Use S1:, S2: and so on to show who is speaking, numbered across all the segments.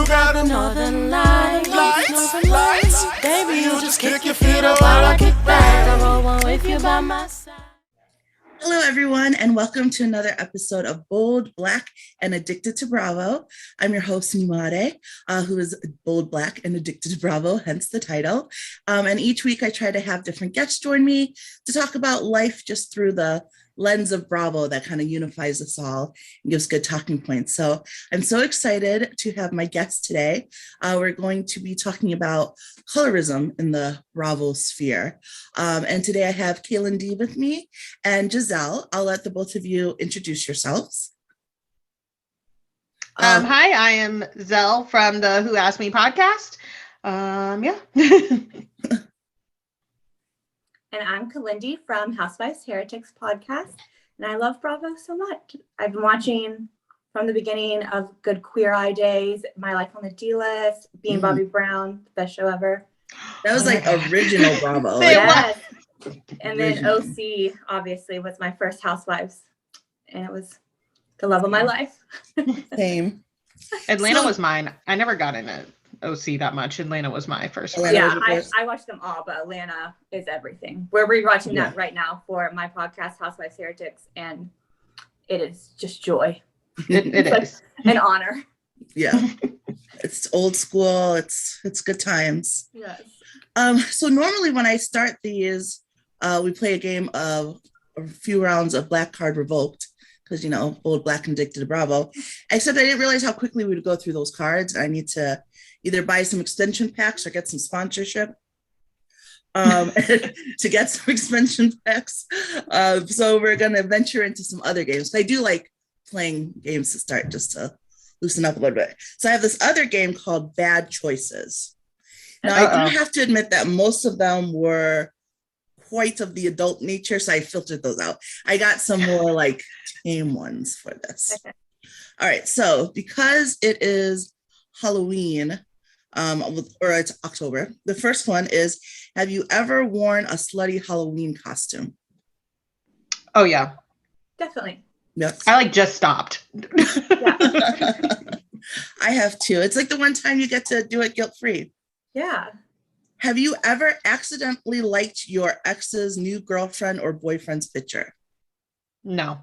S1: got the northern lights. Baby, you just kick your feet up while I kick back. I roll one with you by my side.
S2: Hello, everyone, and welcome to another episode of Bold, Black, and Addicted to Bravo. I'm your host, Nyemade, who is bold, black, and addicted to Bravo, hence the title. And each week I try to have different guests join me to talk about life just through the lens of Bravo that kind of unifies us all and gives good talking points. So I'm so excited to have my guest today. We're going to be talking about colorism in the Bravo sphere. And today I have Kalyndee with me and Giselle. I'll let the both of you introduce yourselves.
S3: Hi, I am Zelle from the Who Asked Me podcast.
S4: And I'm Kalyndee from Housewives Heretics podcast. And I love Bravo so much. I've been watching from the beginning of Good Queer Eye days, My Life on the D-List, Being Bobby Brown, the best show ever.
S2: That was like original Bravo.
S4: Yes. And then OC obviously was my first Housewives. And it was the love of my life.
S2: Same.
S3: Atlanta was mine. I never got into OC that much. Atlanta was my first one.
S4: Yeah, I watched them all, but Atlanta is everything. We're rewatching that right now for my podcast, Housewives Heretics, and it is just joy.
S3: It is
S4: an honor.
S2: Yeah, it's old school. It's good times.
S4: Yes.
S2: So normally when I start these, we play a game of a few rounds of Black Card Revoked. Because, you know, Bold, Black, and Addicted to Bravo. Except I didn't realize how quickly we would go through those cards. I need to either buy some extension packs or get some sponsorship to get some extension packs. So we're going to venture into some other games. I do like playing games to start just to loosen up a little bit. So I have this other game called Bad Choices. Now, I do have to admit that most of them were quite of the adult nature, so I filtered those out. I got some more like tame ones for this. Okay. All right, so because it is Halloween, or it's October, the first one is, have you ever worn a slutty Halloween costume?
S3: Oh, yeah.
S4: Definitely.
S2: Yes.
S3: I just stopped.
S2: I have too. It's like the one time you get to do it guilt-free.
S4: Yeah.
S2: Have you ever accidentally liked your ex's new girlfriend or boyfriend's picture?
S3: No.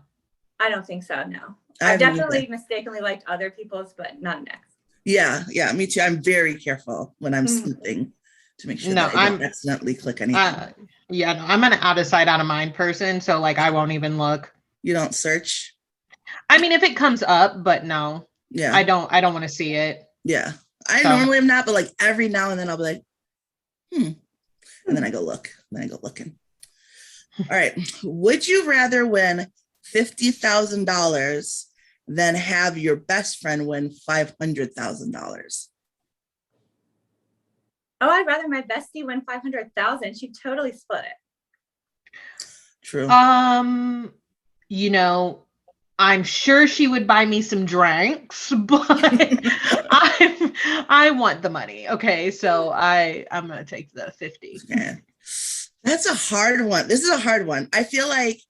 S4: I don't think so, no. I've definitely mistakenly liked other people's, but not an ex.
S2: Yeah, me too. I'm very careful when I'm snooping to make sure that I don't accidentally click anything.
S3: I'm an out of sight, out of mind person, so like I won't even look.
S2: You don't search?
S3: I mean, if it comes up, but no.
S2: Yeah.
S3: I don't want to see it.
S2: Yeah. I normally am not, but like every now and then I'll be like, and then I go look. Then I go looking. All right. Would you rather win $50,000 than have your best friend win $500,000?
S4: Oh, I'd rather my bestie win $500,000. She'd totally split it.
S2: True.
S3: You know, I'm sure she would buy me some drinks, but I want the money. Okay, so I'm gonna take the 50.
S2: Okay. That's a hard one. This is a hard one. I feel like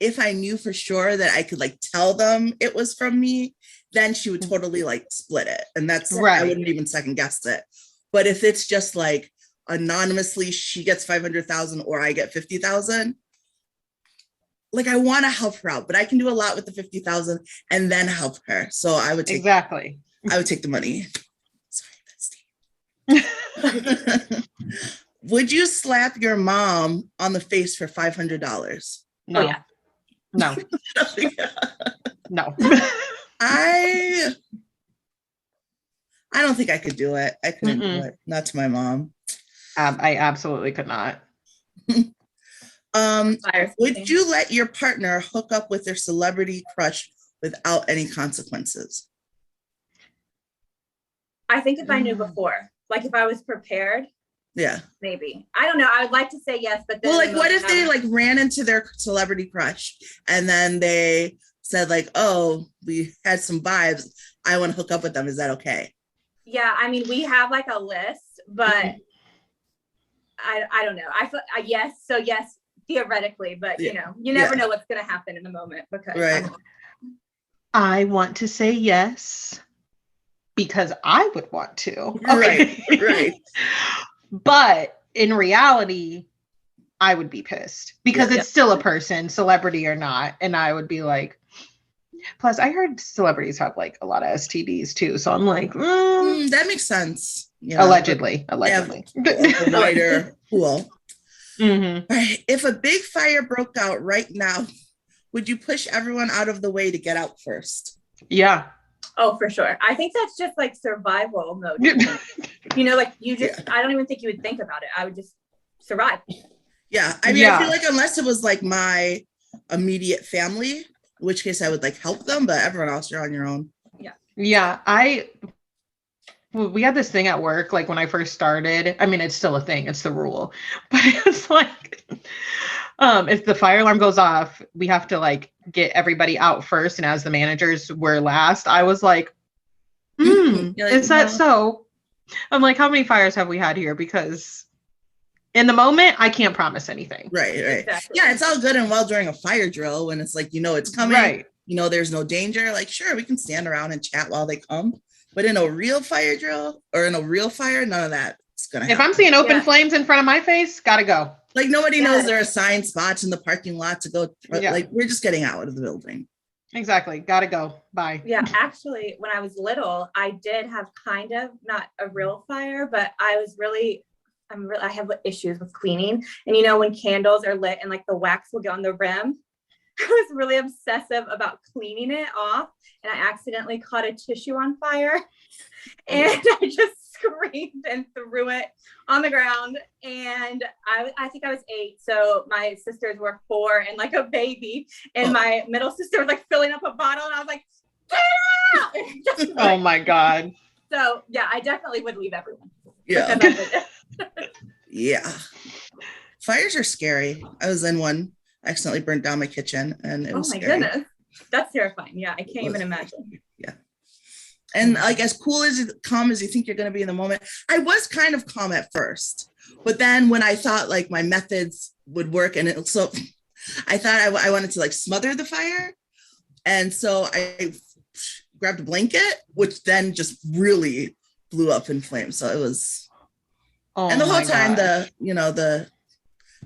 S2: if I knew for sure that I could like tell them it was from me, then she would totally like split it. And that's right. I wouldn't even second guess it. But if it's just like anonymously, she gets 500,000 or I get 50,000, like I want to help her out, but I can do a lot with the 50,000 and then help her. So I would take I would take the money. Sorry, bestie. Would you slap your mom on the face for $500?
S3: No.
S4: Oh, yeah.
S3: No. No.
S2: I don't think I could do it. I couldn't do it. Not to my mom.
S3: I absolutely could not.
S2: Would you let your partner hook up with their celebrity crush without any consequences?
S4: I think if I knew before, like if I was prepared,
S2: yeah,
S4: maybe. I don't know. I would like to say yes, but then
S2: what if they like ran into their celebrity crush and then they said like, oh, we had some vibes. I want to hook up with them. Is that okay?
S4: Yeah, I mean, we have like a list, but I don't know. I feel yes. So yes, theoretically, but you know, you never know what's going to happen in the moment because
S3: I want to say yes, because I would want to.
S2: Right, right.
S3: But in reality, I would be pissed because
S2: Yeah.
S3: it's still a person, celebrity or not. And I would be like, plus I heard celebrities have like a lot of STDs too. So I'm like,
S2: that makes sense. You know,
S3: allegedly.
S2: a wider pool.
S3: Mm-hmm.
S2: All right. If a big fire broke out right now, would you push everyone out of the way to get out first?
S3: Yeah.
S4: Oh, for sure. I think that's just like survival mode. You know, like you just, I don't even think you would think about it. I would just survive.
S2: Yeah. I mean, I feel like unless it was like my immediate family, in which case I would like help them, but everyone else, you're on your own.
S4: Yeah.
S3: Yeah. We had this thing at work, like when I first started. I mean, it's still a thing. It's the rule. But it's like, if the fire alarm goes off, we have to like get everybody out first. And as the managers were last, I was like, is that so? I'm like, how many fires have we had here? Because in the moment, I can't promise anything.
S2: Right.
S4: Exactly.
S2: Yeah, it's all good and well during a fire drill when it's like, you know, it's coming.
S3: Right.
S2: You know, there's no danger. Like, sure, we can stand around and chat while they come. But in a real fire drill or in a real fire, none of that's going to happen.
S3: If I'm seeing open flames in front of my face, gotta go.
S2: Like nobody knows there are assigned spots in the parking lot to go. Like we're just getting out of the building.
S3: Exactly. Gotta go. Bye.
S4: Yeah. Actually, when I was little, I did have kind of not a real fire, but I have issues with cleaning. And you know, when candles are lit and like the wax will get on the rim, I was really obsessive about cleaning it off. And I accidentally caught a tissue on fire and I just screamed and threw it on the ground. And I think I was 8. So my sisters were 4 and like a baby. And my middle sister was like filling up a bottle. And I was like, get out!
S3: Oh my God.
S4: So yeah, I definitely would leave everyone.
S2: Yeah. Yeah. Fires are scary. I was in one, accidentally burnt down my kitchen and it was scary.
S4: Goodness. That's terrifying. Yeah, I can't even imagine.
S2: Yeah. And like as cool as calm as you think you're going to be in the moment, I was kind of calm at first, but then when I thought like my methods would work and so I thought I wanted to like smother the fire. And so I grabbed a blanket, which then just really blew up in flames. So it was, and the whole time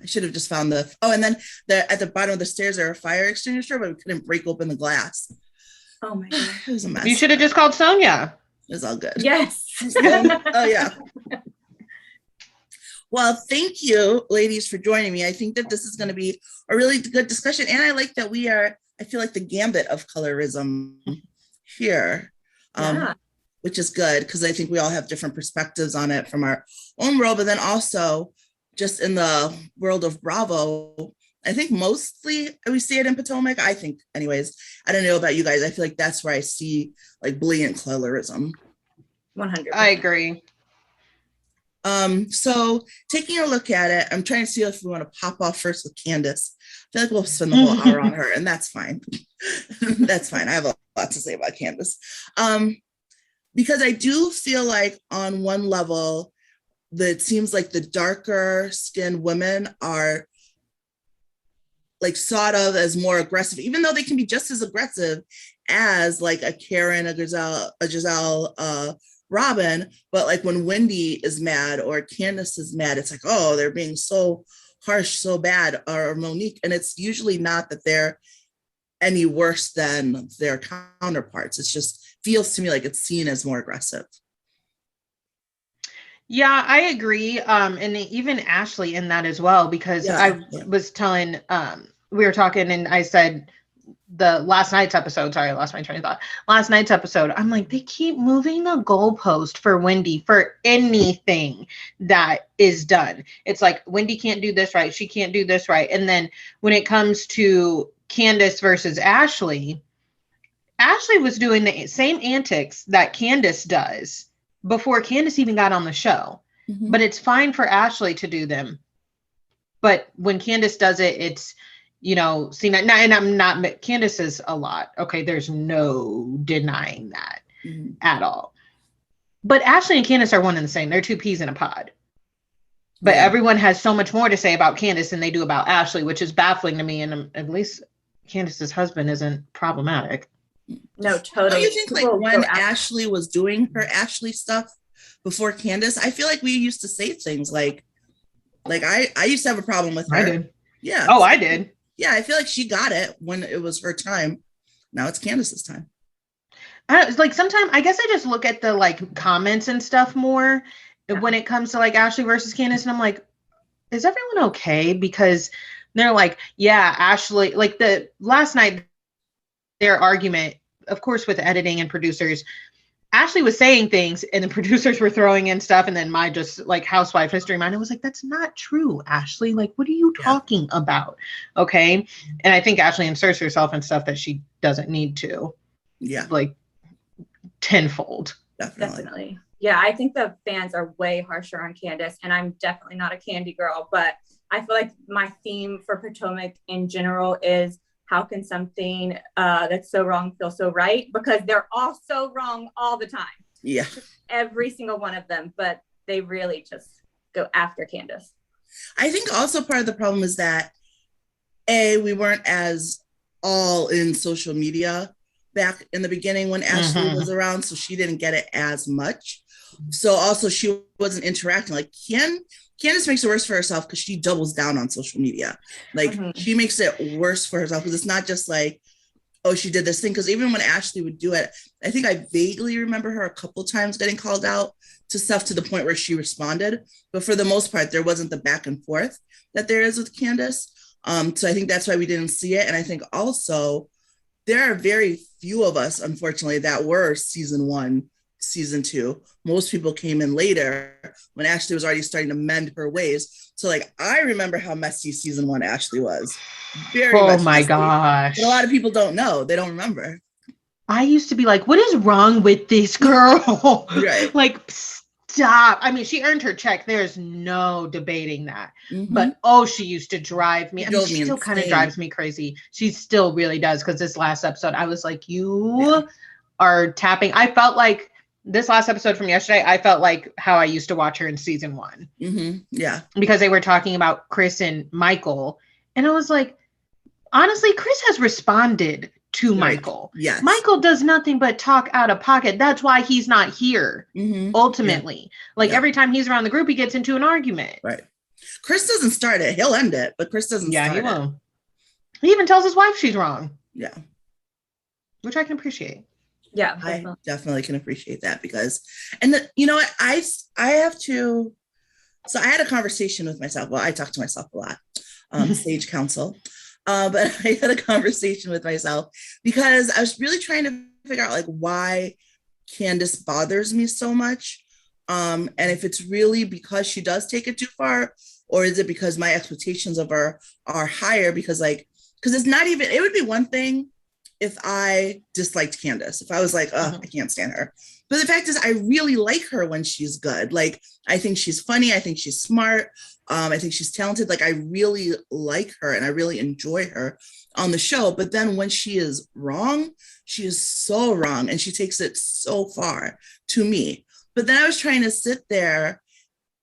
S2: I should have just found and then at the bottom of the stairs there are a fire extinguisher, but we couldn't break open the glass.
S4: Oh my God.
S2: It was a mess.
S3: You should have just called Sonia.
S2: It was all good.
S4: Yes.
S2: Oh yeah. Well, thank you, ladies, for joining me. I think that this is going to be a really good discussion. And I like that I feel like the gambit of colorism here, which is good because I think we all have different perspectives on it from our own world, but then also just in the world of Bravo, I think mostly we see it in Potomac. I think anyways, I don't know about you guys. I feel like that's where I see like blatant colorism.
S4: 100%.
S3: I agree.
S2: So taking a look at it, I'm trying to see if we want to pop off first with Candace. I feel like we'll spend the whole hour on her and that's fine. That's fine. I have a lot to say about Candace. Because I do feel like on one level, it seems like the darker skinned women are like thought of as more aggressive, even though they can be just as aggressive as like a Karen, a Giselle, Robin. But like when Wendy is mad or Candace is mad, it's like, oh, they're being so harsh, so bad, or Monique. And it's usually not that they're any worse than their counterparts. It's just feels to me like it's seen as more aggressive.
S3: Yeah, I agree. And even Ashley in that as well, because I was telling, we were talking and I said the last night's episode, sorry, I lost my train of thought. Last night's episode, I'm like, they keep moving the goalpost for Wendy for anything that is done. It's like, Wendy can't do this right. She can't do this right. And then when it comes to Candace versus Ashley was doing the same antics that Candace does before Candace even got on the show. Mm-hmm. But it's fine for Ashley to do them. But when Candace does it, it's, seen that. And I'm not, Candace is a lot. Okay, there's no denying that at all. But Ashley and Candace are one and the same. They're two peas in a pod. But everyone has so much more to say about Candace than they do about Ashley, which is baffling to me. And at least Candace's husband isn't problematic.
S4: No, totally.
S2: Don't you think like when Ashley was doing her Ashley stuff before Candace, I feel like we used to say things like I used to have a problem with her.
S3: I did.
S2: Yeah.
S3: Oh, I did.
S2: Yeah, I feel like she got it when it was her time. Now it's Candace's time.
S3: Like sometimes I guess I just look at the like comments and stuff more when it comes to like Ashley versus Candace, and I'm like, is everyone okay? Because they're like, yeah, Ashley, like the last night, their argument, of course, with editing and producers, Ashley was saying things and the producers were throwing in stuff. And then my just like housewife history mind, I was like, that's not true, Ashley. Like, what are you talking about? Okay. And I think Ashley inserts herself in stuff that she doesn't need to.
S2: Yeah.
S3: Like tenfold.
S4: Definitely. Yeah, I think the fans are way harsher on Candace, and I'm definitely not a Candy girl, but I feel like my theme for Potomac in general is how can something that's so wrong feel so right? Because they're all so wrong all the time.
S2: Yeah.
S4: Every single one of them, but they really just go after Candace.
S2: I think also part of the problem is that we weren't as all in social media back in the beginning when Ashley was around, so she didn't get it as much. So also she wasn't interacting. Like Candace makes it worse for herself because she doubles down on social media. Like she makes it worse for herself because it's not just like, oh, she did this thing. Because even when Ashley would do it, I think I vaguely remember her a couple times getting called out to stuff to the point where she responded. But for the most part, there wasn't the back and forth that there is with Candace. So I think that's why we didn't see it. And I think also there are very few of us, unfortunately, that were season 1, season 2. Most people came in later when Ashley was already starting to mend her ways. So like, I remember how messy season 1 Ashley was. Very
S3: oh
S2: much
S3: my
S2: messy.
S3: gosh.
S2: But a lot of people don't know. They don't remember.
S3: I used to be like, what is wrong with this girl?
S2: Right.
S3: Like, stop. I mean, she earned her check. There's no debating that. But she used to drive me. I mean, she still kind of drives me crazy. She still really does. Because this last episode, I was like, you are tapping. I felt like this last episode from yesterday, I felt like how I used to watch her in season 1.
S2: Yeah.
S3: Because they were talking about Chris and Michael. And I was like, honestly, Chris has responded to Michael.
S2: Yes.
S3: Michael does nothing but talk out of pocket. That's why he's not here, ultimately. Like every time he's around the group, he gets into an argument.
S2: Right. Chris doesn't start it. He'll end it, but Chris doesn't start it. Yeah, he will.
S3: He even tells his wife she's wrong.
S2: Yeah.
S3: Which I can appreciate.
S4: Yeah.
S2: I definitely can appreciate that because, and you know what, I have to, so I had a conversation with myself. Well, I talk to myself a lot, sage counsel. But I had a conversation with myself because I was really trying to figure out like why Candace bothers me so much. And if it's really because she does take it too far, or is it because my expectations of her are higher? Because it's not even, it would be one thing if I disliked Candace, if I was like, oh, I can't stand her. But the fact is, I really like her when she's good. Like, I think she's funny. I think she's smart. I think she's talented. Like, I really like her and I really enjoy her on the show. But then when she is wrong, she is so wrong and she takes it so far to me. But then I was trying to sit there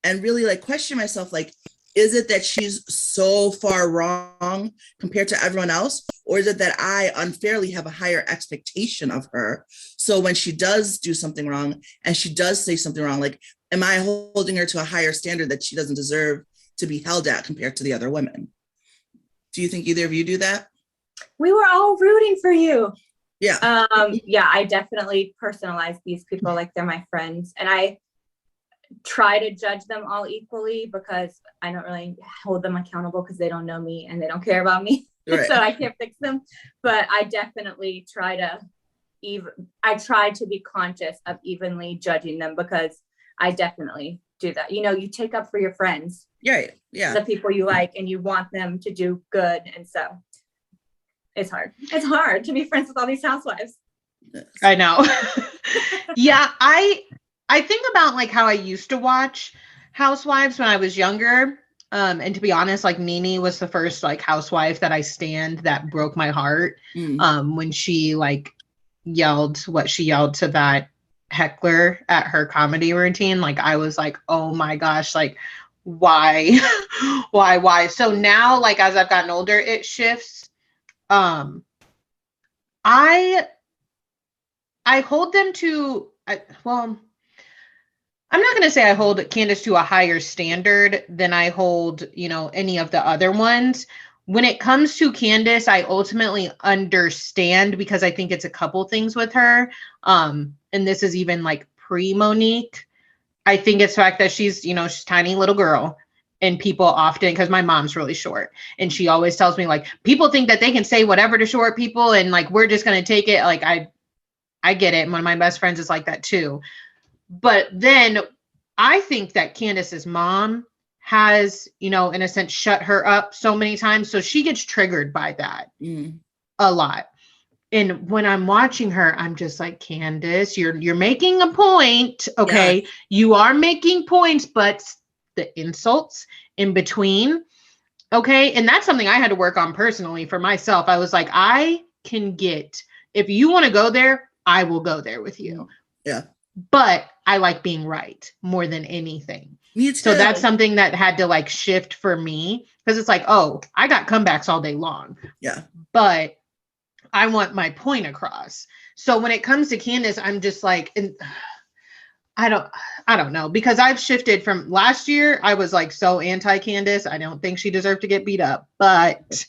S2: and really like question myself, like, is it that she's so far wrong compared to everyone else? Or is it that I unfairly have a higher expectation of her? So when she does do something wrong and she does say something wrong, like, am I holding her to a higher standard that she doesn't deserve to be held at compared to the other women? Do you think either of you do that?
S4: We were all rooting for you.
S2: Yeah.
S4: Yeah, I definitely personalize these people like they're my friends. And I try to judge them all equally because I don't really hold them accountable because they don't know me and they don't care about me. Right. So I can't fix them. But I definitely try to be conscious of evenly judging them because I definitely do that. You know, you take up for your friends.
S2: Right. Yeah.
S4: The people you like and you want them to do good. And so it's hard. It's hard to be friends with all these housewives.
S3: I know. Yeah, I think about like how I used to watch Housewives when I was younger. And to be honest, like Nene was the first like housewife that I stand that broke my heart. When she like yelled what she yelled to that heckler at her comedy routine. Like I was like, oh my gosh, like why? Why? So now, like as I've gotten older, it shifts. I I hold them to, well, I'm not going to say I hold Candace to a higher standard than I hold, any of the other ones. When it comes to Candace, I ultimately understand because I think it's a couple things with her. And this is even like pre-Monique. I think it's the fact that she's a tiny little girl. And people often, because my mom's really short, and she always tells me, like, people think that they can say whatever to short people, and like we're just gonna take it. Like I get it. And one of my best friends is like that too. But then I think that Candace's mom has, in a sense, shut her up so many times, so she gets triggered by that a lot. And when I'm watching her, I'm just like, Candace, you're making a point, okay? Yeah. You are making points, but the insults in between, okay? And that's something I had to work on personally for myself. I was like, I can get, if you want to go there, I will go there with you.
S2: Yeah.
S3: But I like being right more than anything.
S2: Me too.
S3: So that's something that had to like shift for me, because it's like, oh, I got comebacks all day long.
S2: Yeah.
S3: But I want my point across. So when it comes to Candace, I'm just like, I don't know, because I've shifted from last year. I was like so anti-Candace. I don't think she deserved to get beat up, but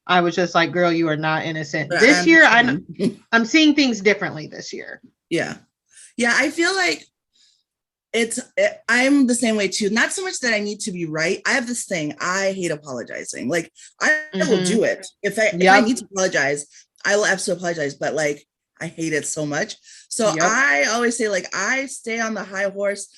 S3: I was just like, girl, you are not innocent. This year, I'm seeing things differently this year.
S2: Yeah. Yeah. I feel like I'm the same way too. Not so much that I need to be right. I have this thing. I hate apologizing. Like I will do it. If I need to apologize, I will absolutely apologize. But like, I hate it so much. So I always say, like, I stay on the high horse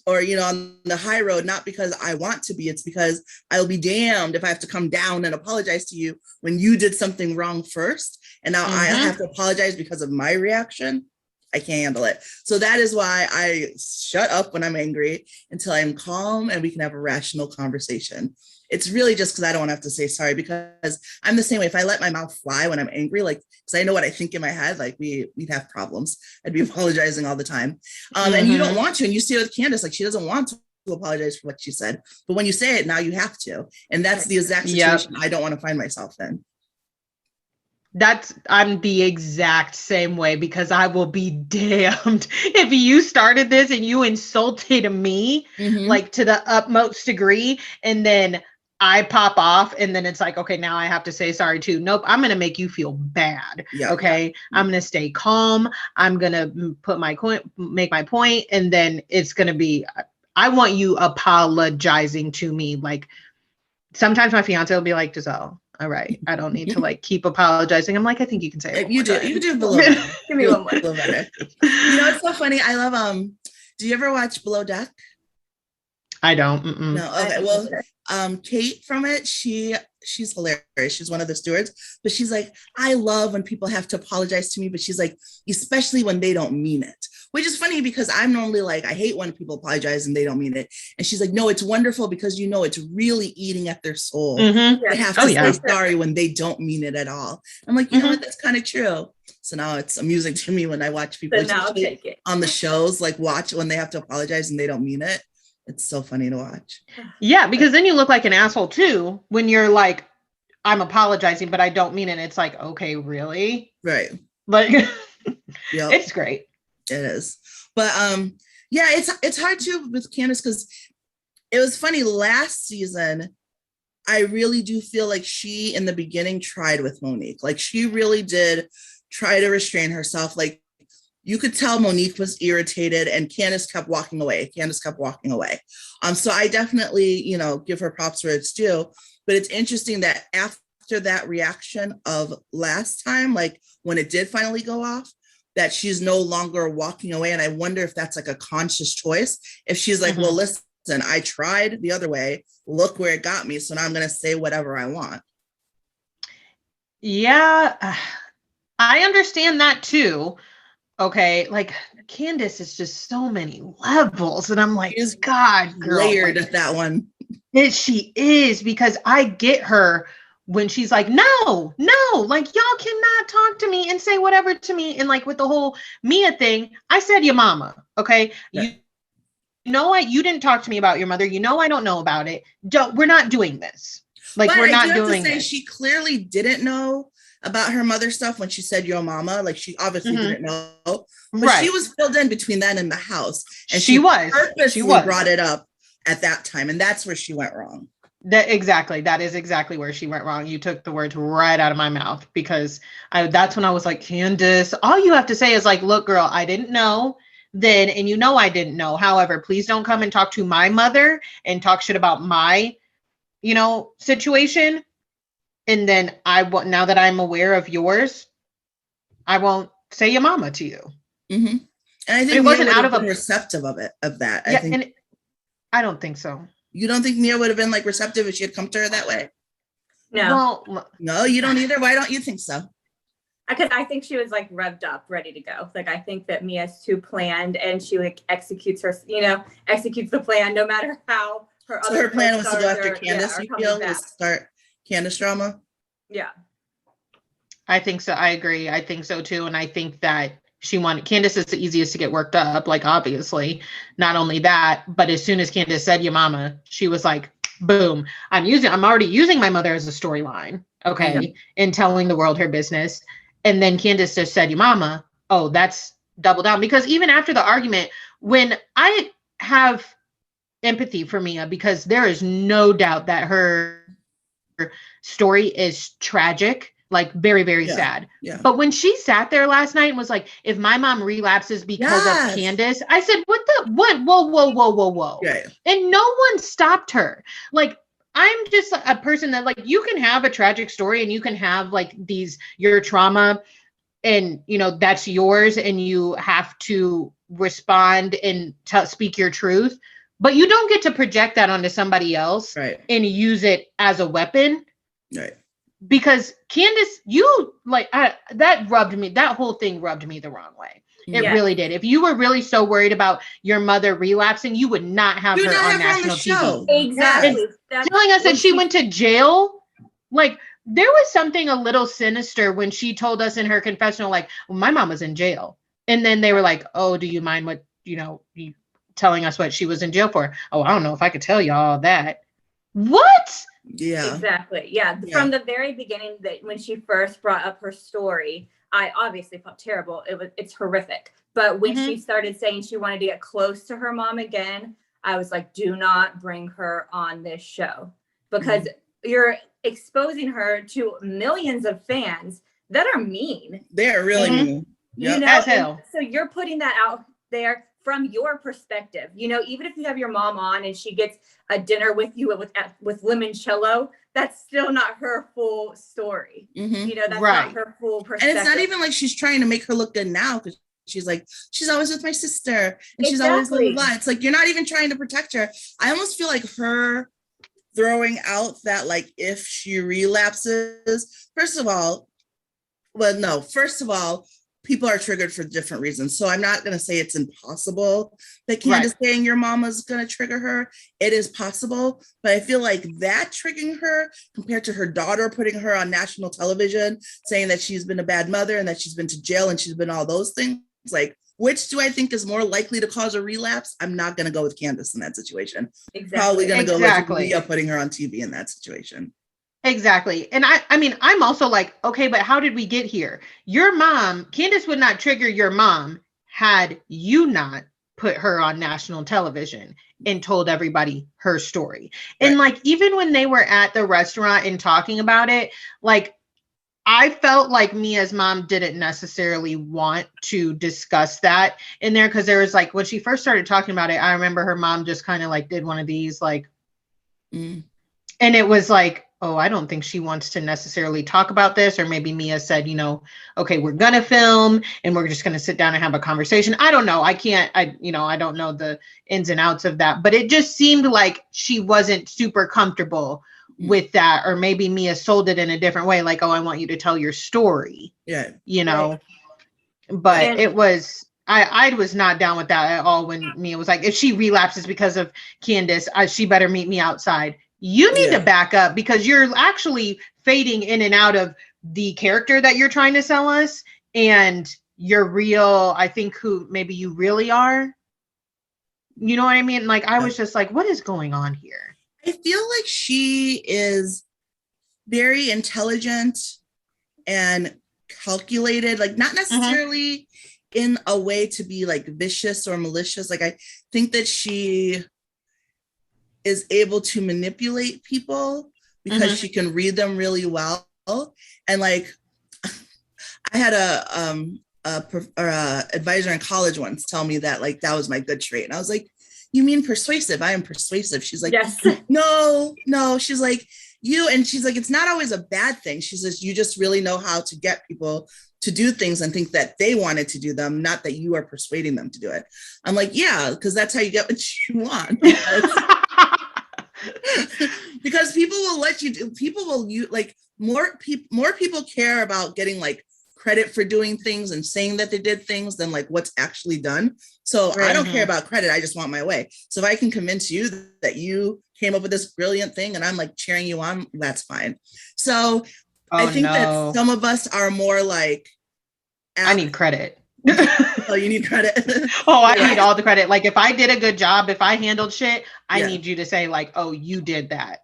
S2: or, on the high road, not because I want to be, it's because I'll be damned if I have to come down and apologize to you when you did something wrong first. And now I have to apologize because of my reaction. I can't handle it. So that is why I shut up when I'm angry until I'm calm and we can have a rational conversation. It's really just because I don't want to have to say sorry, because I'm the same way. If I let my mouth fly when I'm angry, like, because I know what I think in my head, like we'd have problems. I'd be apologizing all the time. And you don't want to. And you see it with Candace, like she doesn't want to apologize for what she said. But when you say it, now you have to. And that's the exact situation I don't want to find myself in.
S3: I'm the exact same way, because I will be damned if you started this and you insulted me like to the utmost degree, and then I pop off, and then it's like, okay, now I have to say sorry too. Nope, I'm going to make you feel bad. Okay. I'm going to stay calm. I'm going to make my point. And then it's going to be, I want you apologizing to me. Like sometimes my fiance will be like, Giselle, all right, I don't need to like keep apologizing. I'm like, I think you can say it.
S2: You do a little better. Give me one more. Little better. It's so funny. I love, do you ever watch Below Deck?
S3: I don't.
S2: No. Okay. Well, Kate from it, she's hilarious. She's one of the stewards, but she's like, I love when people have to apologize to me, but she's like, especially when they don't mean it, which is funny because I'm normally like, I hate when people apologize and they don't mean it. And she's like, no, it's wonderful because it's really eating at their soul. They have to say sorry when they don't mean it at all. I'm like, you know what? That's kind of true. So now it's amusing to me when I watch people on the shows, like watch when they have to apologize and they don't mean it. It's so funny to watch.
S3: Yeah, because then you look like an asshole too when you're like, I'm apologizing, but I don't mean it. It's like, okay, really?
S2: Right.
S3: But it's great.
S2: It is. But it's hard too with Candace, because it was funny last season. I really do feel like she in the beginning tried with Monique. Like she really did try to restrain herself. Like you could tell Monique was irritated and Candace kept walking away. So I definitely, give her props where it's due. But it's interesting that after that reaction of last time, like when it did finally go off, that she's no longer walking away. And I wonder if that's like a conscious choice. If she's like, well, listen, I tried the other way. Look where it got me. So now I'm going to say whatever I want.
S3: Yeah, I understand that too. Okay, like Candace is just so many levels, and I'm like, God, girl,
S2: layered at that one.
S3: She is, because I get her when she's like, no, like y'all cannot talk to me and say whatever to me, and like with the whole Mia thing, I said your mama, okay, you know what? You didn't talk to me about your mother. I don't know about it. We're not doing this. Like, but we're not doing this.
S2: She clearly didn't know. about her mother stuff when she said your mama. Like she obviously didn't know, but
S3: Right.
S2: she was filled in between then and the house, and
S3: she
S2: purposely brought it up at that time, and that's where she went wrong.
S3: That is exactly where she went wrong. You took the words right out of my mouth, because that's when I was like, Candace, all you have to say is like, look, girl, I didn't know then, and you know I didn't know. However, please don't come and talk to my mother and talk shit about my, situation. And then now that I'm aware of yours, I won't say your mama to you.
S2: Mm-hmm. And I think
S3: it wasn't out of a
S2: receptive of that.
S3: Yeah, and I don't think so.
S2: You don't think Nia would have been like receptive if she had come to her that way?
S4: No.
S3: Well,
S2: no, you don't either. Why don't you think so?
S4: Because I think she was like revved up, ready to go. Like I think that Mia's too planned, and she like executes the plan no matter how her.
S2: So her plan was to go after Candace. You feel was start Candace drama?
S4: Yeah,
S3: I think so. I agree. I think so too, and I think that Candace is the easiest to get worked up. Like obviously, not only that, but as soon as Candace said your mama, she was like, boom, I'm already using my mother as a storyline. Okay. And telling the world her business. And then Candace just said your mama. Oh, that's double down. Because even after the argument, when I have empathy for Mia, because there is no doubt that her story is tragic, like very, very sad. Yeah. But when she sat there last night and was like, if my mom relapses because of Candace, I said, what? Whoa. Yeah. And no one stopped her. Like, I'm just a person that like, you can have a tragic story and you can have like your trauma and, that's yours and you have to respond and speak your truth, but you don't get to project that onto somebody else and use it as a weapon.
S2: Right.
S3: Because Candace, that whole thing rubbed me the wrong way. It really did. If you were really so worried about your mother relapsing, you would not have her on national TV.
S4: Exactly.
S3: Telling us that she went to jail. Like, there was something a little sinister when she told us in her confessional, like, well, my mom was in jail. And then they were like, oh, do you mind what, you telling us what she was in jail for? Oh, I don't know if I could tell you all that. What?
S2: Yeah.
S4: Exactly. Yeah. From the very beginning, that when she first brought up her story, I obviously felt terrible. It's horrific. But when she started saying she wanted to get close to her mom again, I was like, do not bring her on this show, because you're exposing her to millions of fans that are mean.
S2: They're really mean.
S3: As hell.
S4: So you're putting that out there from your perspective, even if you have your mom on and she gets a dinner with you with limoncello, that's still not her full story. That's not her full perspective.
S2: And it's not even like she's trying to make her look good now, because she's like, she's always with my sister and she's always blah, blah, blah. It's like, you're not even trying to protect her. I almost feel like her throwing out that, like, if she relapses, first of all, people are triggered for different reasons. So I'm not going to say it's impossible that Candace saying your mama's going to trigger her. It is possible, but I feel like that triggering her compared to her daughter putting her on national television, saying that she's been a bad mother and that she's been to jail and she's been all those things, like, which do I think is more likely to cause a relapse? I'm not going to go with Candace in that situation. Probably going to go with Leah putting her on TV in that situation.
S3: Exactly. And I mean, I'm also like, okay, but how did we get here? Your mom, Candace would not trigger your mom had you not put her on national television and told everybody her story. And like, even when they were at the restaurant and talking about it, like, I felt like Mia's mom didn't necessarily want to discuss that in there, because there was like, when she first started talking about it, I remember her mom just kind of like did one of these like, and it was like, oh, I don't think she wants to necessarily talk about this. Or maybe Mia said, okay, we're going to film and we're just going to sit down and have a conversation. I don't know. I don't know the ins and outs of that, but it just seemed like she wasn't super comfortable with that. Or maybe Mia sold it in a different way. Like, oh, I want you to tell your story, but it was, I was not down with that at all when Mia was like, if she relapses because of Candace, she better meet me outside. You need to back up, because you're actually fading in and out of the character that you're trying to sell us and your real, I think, who maybe you really are. You know what I mean? Like, I was just like, what is going on here?
S2: I feel like she is very intelligent and calculated, like not necessarily in a way to be like vicious or malicious. Like I think that she is able to manipulate people because she can read them really well. And like I had a advisor in college once tell me that like that was my good trait, and I was like, you mean persuasive? I am persuasive. She's like,
S4: yes.
S2: no, she's like, and she's like, it's not always a bad thing. She says, you just really know how to get people to do things and think that they wanted to do them, not that you are persuading them to do it. I'm like, yeah, because that's how you get what you want. Because people will let you do, people will use, like more people care about getting like credit for doing things and saying that they did things than like what's actually done. So I don't care about credit. I just want my way. So if I can convince you that you came up with this brilliant thing and I'm like cheering you on, that's fine. So I think that some of us are more like,
S3: I need credit.
S2: Oh, you need credit.
S3: I need all the credit. Like if I did a good job, if I handled shit, I need you to say like, oh, you did that.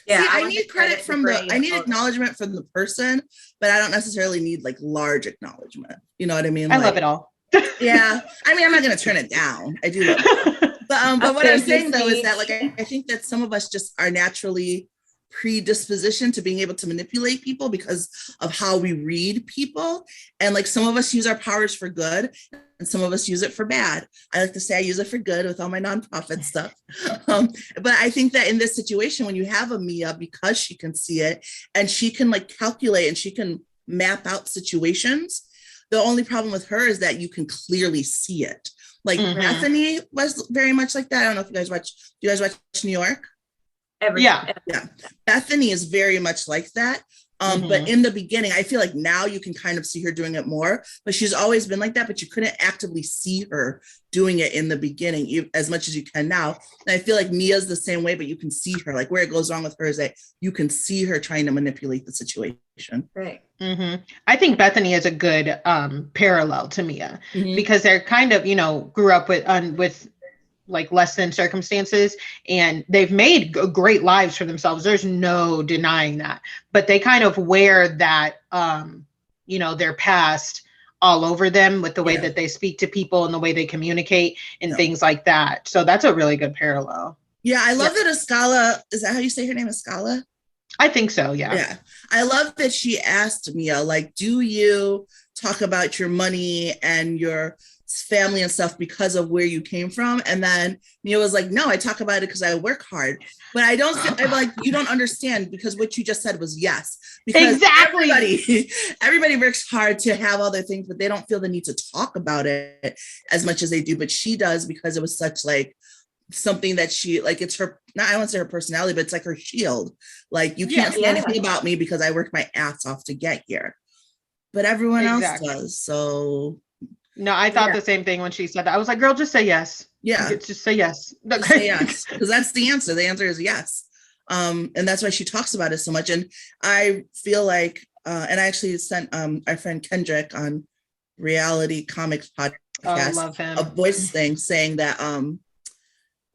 S2: Yeah, see, I need credit from I need acknowledgement from the person, but I don't necessarily need like large acknowledgement. You know what I mean?
S3: I love it all.
S2: Yeah. I mean, I'm not going to turn it down. I do love it. But what I'm saying though is that like, I think that some of us just are naturally predisposition to being able to manipulate people because of how we read people. And like some of us use our powers for good and some of us use it for bad. I like to say I use it for good with all my nonprofit stuff. But I think that in this situation, when you have a Mia, because she can see it and she can like calculate and she can map out situations, the only problem with her is that you can clearly see it. Like Bethany was very much like that. I don't know if you guys watch, do you guys watch New York?
S3: Yeah.
S2: Bethany is very much like that. But in the beginning, I feel like now you can kind of see her doing it more, but she's always been like that, but you couldn't actively see her doing it in the beginning as much as you can now. And I feel like Mia's the same way, but you can see her, like where it goes wrong with her is that you can see her trying to manipulate the situation.
S4: Right.
S3: I think Bethany is a good parallel to Mia because they're kind of, grew up with like less than circumstances and they've made great lives for themselves. There's no denying that, but they kind of wear that, their past all over them with the way that they speak to people and the way they communicate and things like that. So that's a really good parallel.
S2: Yeah. I love that Escala, is that how you say her name, Escala?
S3: I think so. Yeah.
S2: Yeah. I love that she asked Mia, like, do you talk about your money and your family and stuff because of where you came from? And then Mia was like, no, I talk about it because I work hard. But I don't, I'm like, you don't understand because what you just said was yes. Because
S3: exactly.
S2: Everybody works hard to have all their things, but they don't feel the need to talk about it as much as they do. But she does because it was such like something that she, like, it's her, not, I won't say her personality, but it's like her shield. Like, you can't say anything about me because I worked my ass off to get here. But everyone else does. So
S3: no, I thought the same thing when she said that. I was like, girl, just say yes.
S2: Yeah.
S3: Just say yes.
S2: Just say yes. Because that's the answer. The answer is yes. And that's why she talks about it so much. And I feel like, and I actually sent our friend Kendrick on Reality Comics podcast,
S3: love him.
S2: A voice thing saying that,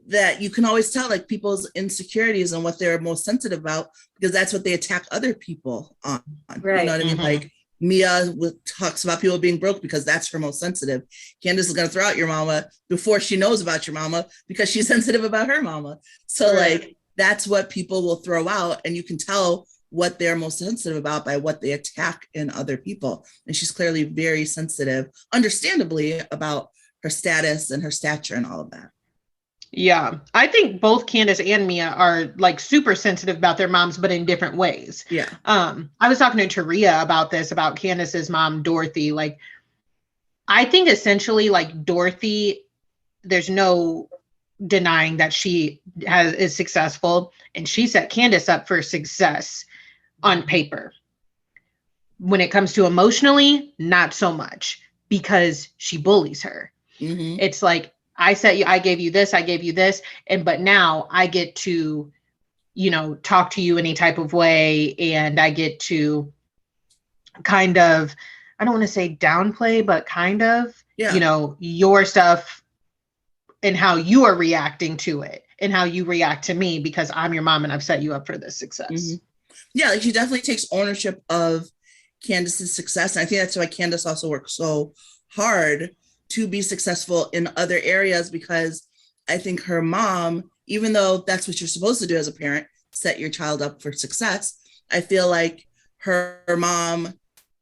S2: that you can always tell like people's insecurities and what they're most sensitive about, because that's what they attack other people on. Right. You know what I mean? Like, Mia talks about people being broke because that's her most sensitive. Candace is going to throw out your mama before she knows about your mama because she's sensitive about her mama. So like, that's what people will throw out. And you can tell what they're most sensitive about by what they attack in other people. And she's clearly very sensitive, understandably, about her status and her stature and all of that.
S3: Yeah, I think both Candace and Mia are like super sensitive about their moms, but in different ways.
S2: Yeah.
S3: I was talking to Taria about this, about Candace's mom, Dorothy. Like, I think essentially like Dorothy, there's no denying that she is successful, and she set Candace up for success on paper. When it comes to emotionally, not so much, because she bullies her. It's like, I gave you this, but now I get to, talk to you any type of way. And I get to kind of, I don't want to say downplay, but kind of, your stuff and how you are reacting to it and how you react to me because I'm your mom and I've set you up for this success.
S2: Yeah, like she definitely takes ownership of Candace's success. And I think that's why Candace also works so hard to be successful in other areas, because I think her mom, even though that's what you're supposed to do as a parent, set your child up for success, I feel like her mom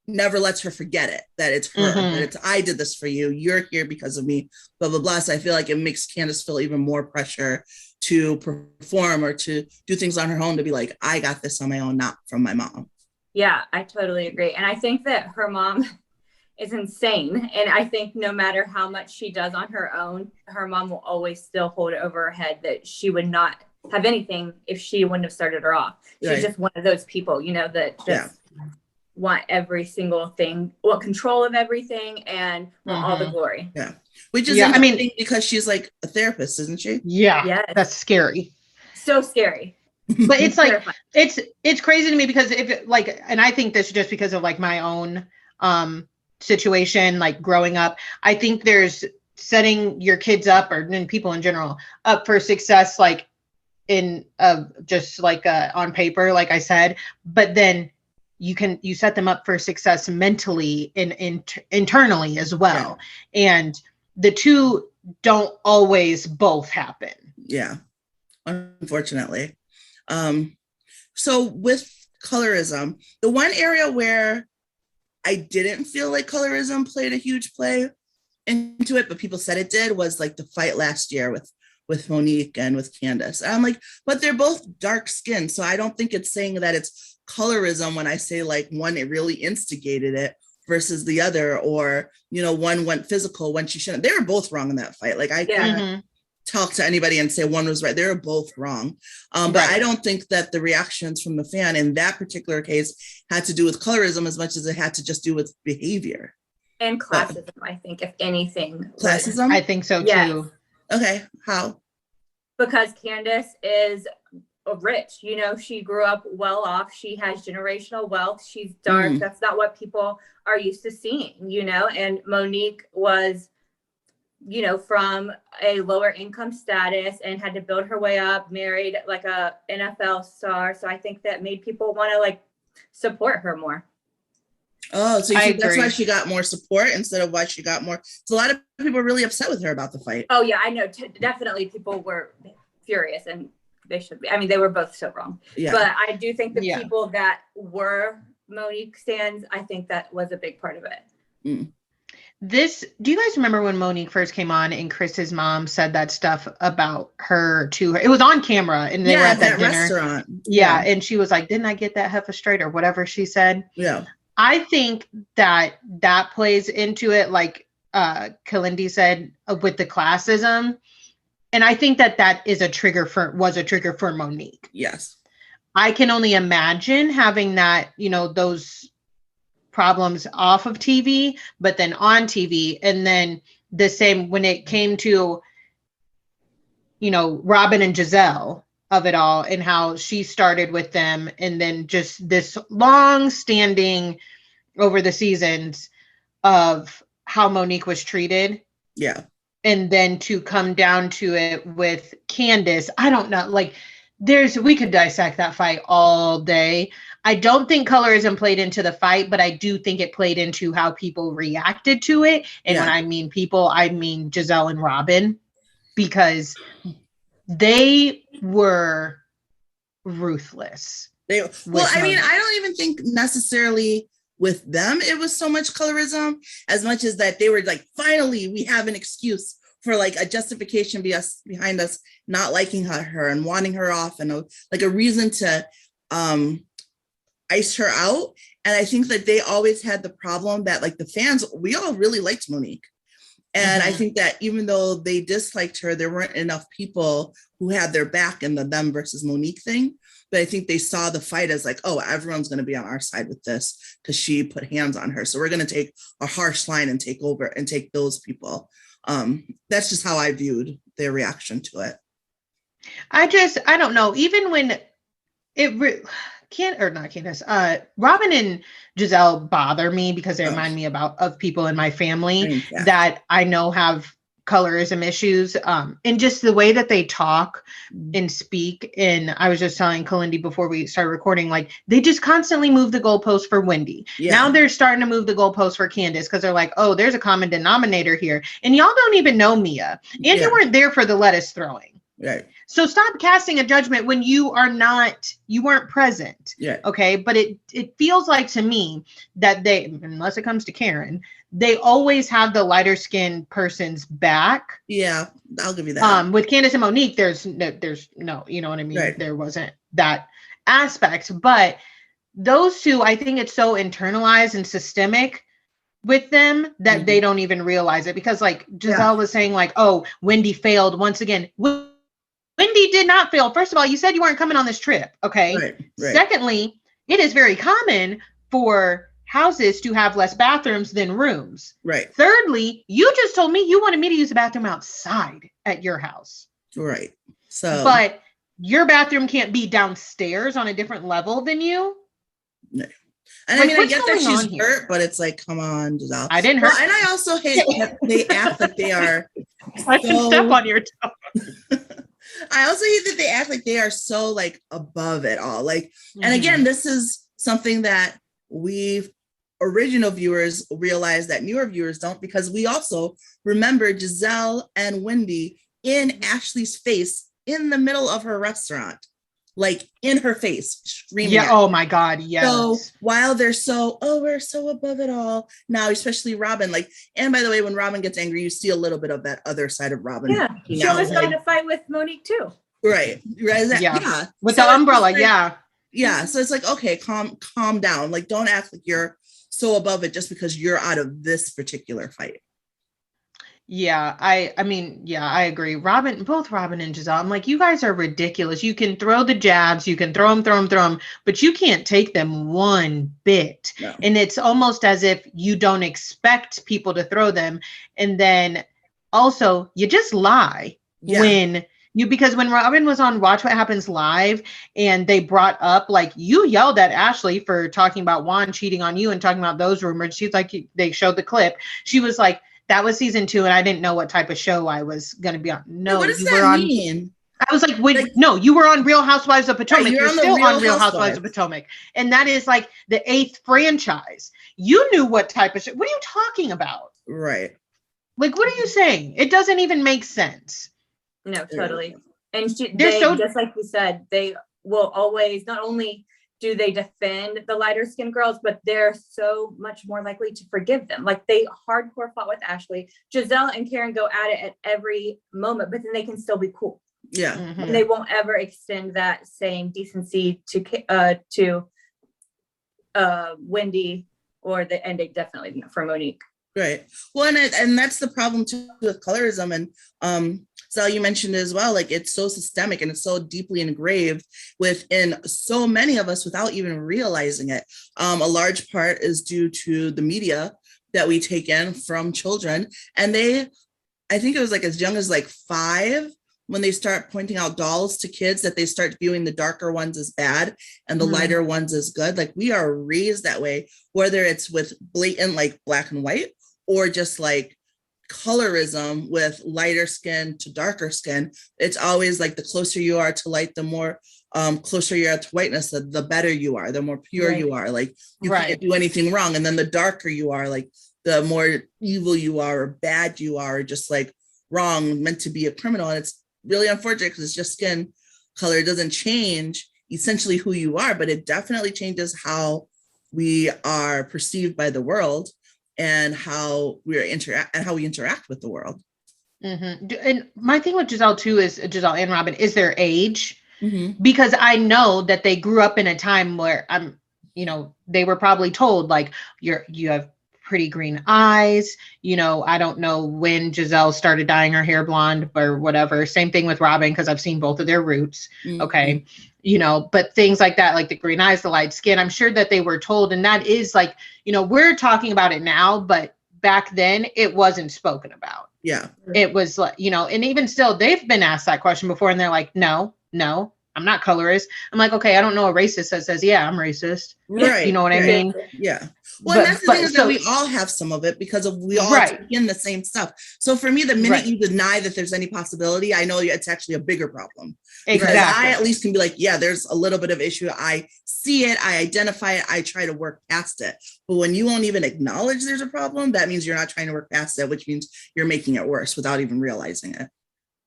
S2: never lets her forget it, that it's her, that it's, I did this for you, you're here because of me, blah, blah, blah. So I feel like it makes Candace feel even more pressure to perform or to do things on her own, to be like, I got this on my own, not from my mom.
S4: Yeah, I totally agree. And I think that her mom is insane. And I think no matter how much she does on her own, her mom will always still hold it over her head that she would not have anything if she wouldn't have started her off. She's just one of those people, you know, that just want every single thing, want control of everything, and want all the glory.
S2: Yeah. Which is interesting because she's like a therapist, isn't she?
S3: Yeah. Yes. That's scary.
S4: So scary.
S3: But it's like, it's crazy to me because if it, like, and I think this just because of like my own situation, like growing up, I think there's setting your kids up, or people in general, up for success, like in just like on paper, like I said, but then you set them up for success mentally and internally as well. Yeah. And the two don't always both happen.
S2: Yeah, unfortunately. So with colorism, the one area where I didn't feel like colorism played a huge play into it, but people said it did, was like the fight last year with Monique and with Candace. And I'm like, but they're both dark skinned. So I don't think it's saying that it's colorism when I say like one, it really instigated it versus the other, or, you know, one went physical when she shouldn't. They were both wrong in that fight. Like I can't talk to anybody and say one was right. They were both wrong. But I don't think that the reactions from the fan in that particular case had to do with colorism as much as it had to just do with behavior.
S4: And classism, I think, if anything.
S2: Classism?
S3: I think so too.
S2: Okay, how?
S4: Because Candace is rich, you know, she grew up well off. She has generational wealth. She's dark. That's not what people are used to seeing, you know. And Monique was, you know, from a lower income status and had to build her way up, married like a NFL star. So I think that made people want to like support her more.
S2: Oh, so you think that's why she got more support instead of why she got more. So a lot of people were really upset with her about the fight.
S4: Oh yeah, I know. Definitely people were furious, and they should be. I mean, they were both so wrong. Yeah. But I do think the people that were Monique stans, I think that was a big part of it.
S3: Do you guys remember when Monique first came on and Chris's mom said that stuff about her to her? It was on camera and they were at that dinner.
S2: Restaurant.
S3: Yeah. And she was like, didn't I get that heifer straight or whatever she said?
S2: Yeah.
S3: I think that plays into it, like Kalyndee said, with the classism. And I think that was a trigger for Monique.
S2: Yes.
S3: I can only imagine having that, you know, those problems off of TV, but then on TV. And then the same when it came to, you know, Robin and Giselle of it all and how she started with them. And then just this long standing over the seasons of how Monique was treated.
S2: Yeah.
S3: And then to come down to it with Candace, I don't know, like we could dissect that fight all day. I don't think colorism played into the fight, but I do think it played into how people reacted to it. And when I mean people, I mean Giselle and Robin, because they were ruthless.
S2: I mean, I don't even think necessarily with them it was so much colorism as much as that they were like, finally, we have an excuse for like a justification behind us not liking her and wanting her off, and like a reason to ice her out. And I think that they always had the problem that like the fans, we all really liked Monique. And I think that even though they disliked her, there weren't enough people who had their back in the them versus Monique thing. But I think they saw the fight as like, oh, everyone's going to be on our side with this because she put hands on her. So we're going to take a harsh line and take over and take those people. That's just how I viewed their reaction to it.
S3: I don't know. Even when Robin and Giselle bother me because they remind me of people in my family that I know have colorism issues, and just the way that they talk and speak. And I was just telling Kalyndee before we started recording, like they just constantly move the goalpost for Wendy. Now they're starting to move the goalpost for Candace because they're like, oh, there's a common denominator here. And y'all don't even know Mia. And you weren't there for the lettuce throwing.
S2: Right.
S3: So stop casting a judgment when you weren't present.
S2: Yeah.
S3: Okay. But it feels like to me that they, unless it comes to Karen, they always have the lighter skinned person's back.
S2: Yeah, I'll give you that.
S3: With Candace and Monique, there's no, you know what I mean?
S2: Right.
S3: There wasn't that aspect, but those two, I think it's so internalized and systemic with them that they don't even realize it, because like Giselle was saying, like, oh, Wendy failed once again. Wendy did not fail. First of all, you said you weren't coming on this trip. Okay.
S2: Right.
S3: Secondly, it is very common for houses to have less bathrooms than rooms.
S2: Right.
S3: Thirdly, you just told me you wanted me to use the bathroom outside at your house.
S2: Right. So,
S3: but your bathroom can't be downstairs on a different level than you.
S2: No. And
S3: like,
S2: I mean, I get that she's hurt, but it's like, come on, Giselle.
S3: I didn't hurt.
S2: And I also hate that they act like they are.
S3: I can step on your toe.
S2: I also hate that they act like they are so like above it all. Like, and again, this is something that we original viewers realize that newer viewers don't, because we also remember Giselle and Wendy in Ashley's face in the middle of her restaurant, like in her face, screaming.
S3: Yeah. Oh my God. Yes.
S2: So while they're we're so above it all now, especially Robin. Like, and by the way, when Robin gets angry, you see a little bit of that other side of Robin.
S4: Yeah. She almost got in a fight with Monique too.
S2: Right.
S3: Yeah. With the umbrella.
S2: Like,
S3: yeah.
S2: Yeah. So it's like, okay, calm down. Like, don't act like you're so above it just because you're out of this particular fight.
S3: Yeah, I mean, I agree. Both Robin and Giselle, I'm like, you guys are ridiculous. You can throw the jabs, you can throw them, but you can't take them one bit. No. And it's almost as if you don't expect people to throw them. And then also you just lie because when Robin was on Watch What Happens Live and they brought up, like, you yelled at Ashley for talking about Juan cheating on you and talking about those rumors. She's like, they showed the clip. She was like, that was season 2 and I didn't know what type of show I was going to be on. No,
S2: what does that mean?
S3: I was like, no, you were on Real Housewives of Potomac. You're still on Real Housewives of Potomac. And that is like the 8th franchise. You knew what type of show. What are you talking about?
S2: Right.
S3: Like, what are you saying? It doesn't even make sense.
S4: No, totally. And just like you said, they will always, not only do they defend the lighter skinned girls, but they're so much more likely to forgive them. Like, they hardcore fought with Ashley. Giselle and Karen go at it at every moment, but then they can still be cool.
S2: Yeah.
S3: Mm-hmm.
S4: And they won't ever extend that same decency to Wendy, or the end definitely for Monique.
S2: Right. Well, and that's the problem too with colorism. And Giselle, you mentioned as well, like, it's so systemic and it's so deeply engraved within so many of us without even realizing it. A large part is due to the media that we take in from children. And I think it was like as young as like 5, when they start pointing out dolls to kids, that they start viewing the darker ones as bad and the lighter ones as good. Like, we are raised that way, whether it's with blatant like black and white or just like colorism with lighter skin to darker skin. It's always like the closer you are to light, the more closer you are to whiteness, the better you are, the more pure you are. Like, you can't do anything wrong. And then the darker you are, like, the more evil you are or bad you are, or just like wrong, meant to be a criminal. And it's really unfortunate because it's just skin color. It doesn't change essentially who you are, but it definitely changes how we are perceived by the world and how we interact with the world.
S3: Mm-hmm. And my thing with Giselle too is Giselle and Robin is their age, because I know that they grew up in a time where they were probably told, like, you have pretty green eyes. I don't know when Giselle started dyeing her hair blonde or whatever. Same thing with Robin, because I've seen both of their roots. Okay. But things like that, like the green eyes, the light skin, I'm sure that they were told. And that is like, we're talking about it now, but back then it wasn't spoken about.
S2: Yeah.
S3: It was like, and even still, they've been asked that question before and they're like, no, I'm not colorist. I'm like, okay, I don't know a racist that says, yeah, I'm racist.
S2: Right.
S3: You know what I mean?
S2: Yeah. Well, and that's the thing is that we all have some of it because we all take in the same stuff. So for me, the minute you deny that there's any possibility, I know it's actually a bigger problem. Because I at least can be like, yeah, there's a little bit of issue. I see it, I identify it, I try to work past it. But when you won't even acknowledge there's a problem, that means you're not trying to work past it, which means you're making it worse without even realizing it.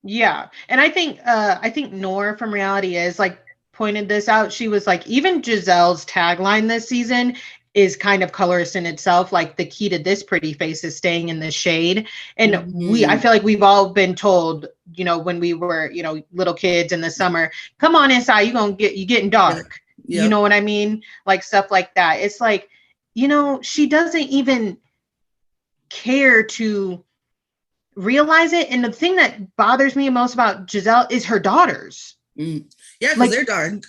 S3: Yeah. And I think Nor from Reality Is like pointed this out. She was like, even Giselle's tagline this season is kind of colorist in itself. Like, the key to this pretty face is staying in the shade. And I feel like we've all been told, you know, when we were, you know, little kids in the summer, come on inside, you getting dark. Yeah. You know what I mean? Like stuff like that. It's like, you know, she doesn't even care to realize it. And the thing that bothers me most about Giselle is her daughters.
S2: Yeah, because they're dark.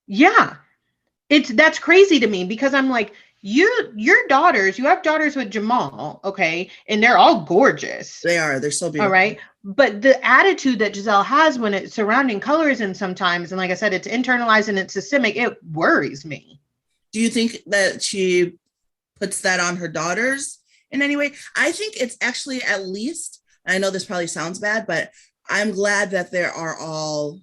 S3: Yeah. That's crazy to me because I'm like, you have daughters with Jamal, okay, and they're all gorgeous.
S2: They're so beautiful.
S3: All right. But the attitude that Giselle has when it's surrounding colorism sometimes, and like I said, it's internalized and it's systemic, it worries me.
S2: Do you think that she puts that on her daughters in any way? I think it's actually, at least, I know this probably sounds bad, but I'm glad that they are all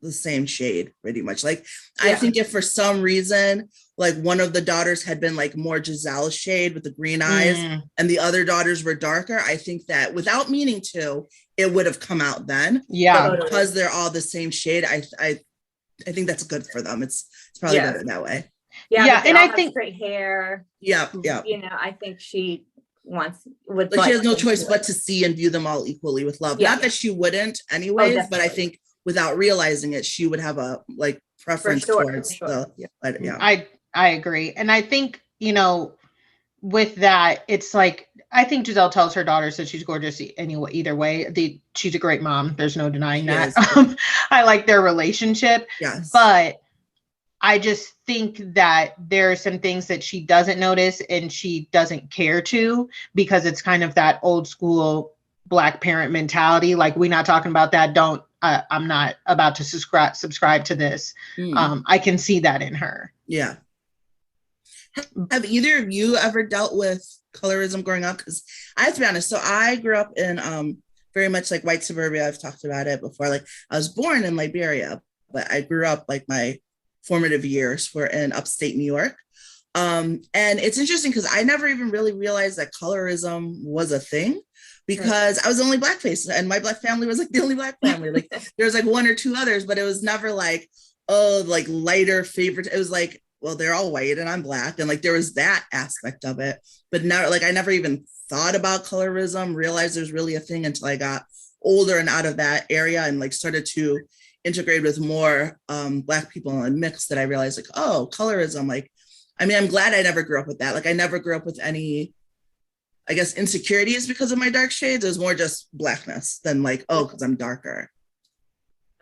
S2: the same shade pretty much. Like, I think if for some reason, like one of the daughters had been like more Giselle's shade with the green eyes and the other daughters were darker, I think that without meaning to, it would have come out then.
S3: Yeah.
S2: But because they're all the same shade, I think that's good for them. It's probably better that way.
S4: Yeah. And I think straight hair.
S2: Yeah.
S4: You know, I think she
S2: like she has no choice but to see and view them all equally with love. Not that she wouldn't anyways, but I think without realizing it, she would have a like preference towards the. But yeah,
S3: I agree, and I think, you know, with that, it's like, I think Giselle tells her daughters that she's gorgeous anyway. Either way, she's a great mom. There's no denying that. I like their relationship.
S2: Yes,
S3: but I just think that there are some things that she doesn't notice and she doesn't care to, because it's kind of that old school Black parent mentality. Like, we're not talking about that. I'm not about to subscribe to this. I can see that in her.
S2: Yeah. Have either of you ever dealt with colorism growing up? Because I have to be honest. So I grew up in very much like white suburbia. I've talked about it before. Like, I was born in Liberia, but I grew up, like, my formative years were in upstate New York. And it's interesting because I never even really realized that colorism was a thing, because I was the only Black face and my Black family was like the only Black family. Like, there was like one or two others, but it was never like, oh, like lighter favorite. It was like, well, they're all white and I'm Black. And like, there was that aspect of it, but now, like, I never even thought about colorism, realized there's really a thing until I got older and out of that area and like started to integrate with more Black people and mix, that I realized, like, oh, colorism. Like, I mean, I'm glad I never grew up with that. Like, I never grew up with any, I guess, insecurities because of my dark shades. It was more just Blackness than like, oh, because I'm darker.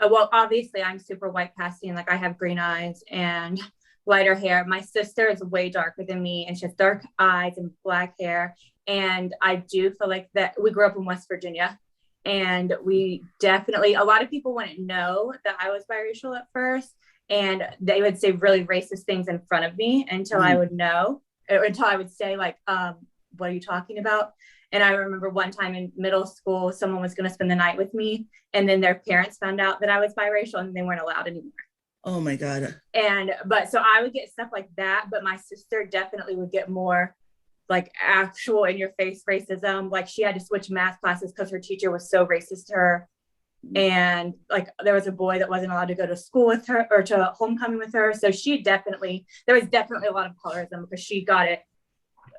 S4: Well, obviously I'm super white passing. Like, I have green eyes and lighter hair. My sister is way darker than me and she has dark eyes and Black hair. And I do feel like that we grew up in West Virginia, and we definitely, a lot of people wouldn't know that I was biracial at first. And they would say really racist things in front of me until I would know, or until I would say, like, what are you talking about? And I remember one time in middle school, someone was going to spend the night with me, and then their parents found out that I was biracial and they weren't allowed anymore.
S2: Oh my God.
S4: But so I would get stuff like that, but my sister definitely would get more like actual in your face racism. Like, she had to switch math classes because her teacher was so racist to her. And like, there was a boy that wasn't allowed to go to school with her or to homecoming with her. So there was definitely a lot of colorism because she got it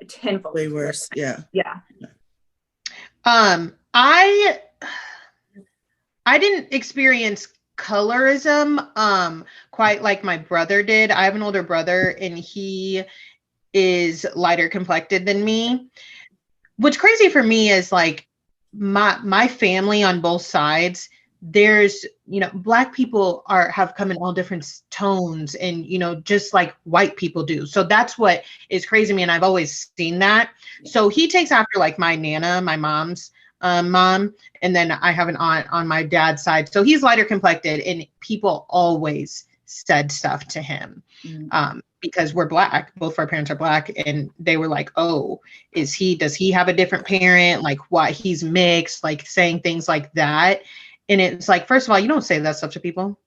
S4: tenfold.
S2: Way worse. Yeah.
S3: I didn't experience colorism quite like my brother did. I have an older brother and he is lighter complected than me. What's crazy for me is like my family on both sides, there's, you know, Black people have come in all different tones and, you know, just like white people do. So that's what is crazy to me. And I've always seen that. So he takes after like my Nana, my mom's mom, and then I have an aunt on my dad's side. So he's lighter complected, and people always said stuff to him because we're Black. Both of our parents are Black, and they were like, "Oh, does he have a different parent? Like, why he's mixed?" Like saying things like that. And it's like, first of all, you don't say that stuff to people,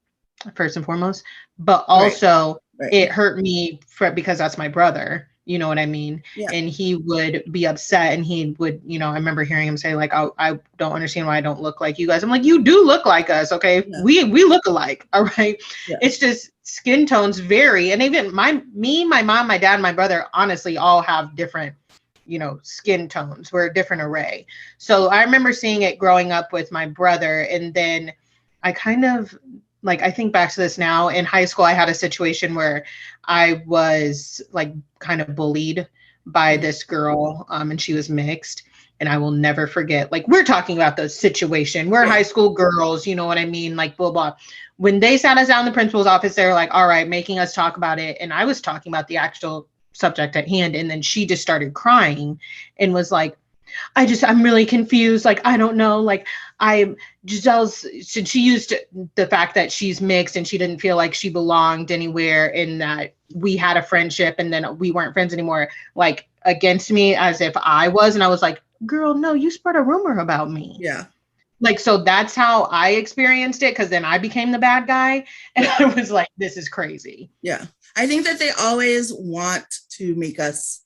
S3: first and foremost, but also it hurt me because that's my brother. You know what I mean? Yeah. And he would be upset, and he would, I remember hearing him say like, "Oh, I don't understand why I don't look like you guys." I'm like, you do look like us. Okay. Yeah. We look alike. All right. Yeah. It's just skin tones vary. And even my mom, my dad, and my brother, honestly, all have different, skin tones. We're a different array. So I remember seeing it growing up with my brother. And then I kind of like, I think back to this now. In high school, I had a situation where I was like kind of bullied by this girl, and she was mixed. And I will never forget, like, we're talking about the situation. We're high school girls, you know what I mean? Like, blah, blah. When they sat us down in the principal's office, they were like, all right, making us talk about it. And I was talking about the actual subject at hand. And then she just started crying and was like, I'm really confused. Like, I don't know. Like, she used the fact that she's mixed and she didn't feel like she belonged anywhere, and that we had a friendship and then we weren't friends anymore, like against me, as if I was. And I was like, girl, no, you spread a rumor about me.
S2: Yeah.
S3: Like, so that's how I experienced it. 'Cause then I became the bad guy, and I was like, this is crazy.
S2: Yeah. I think that they always want to make us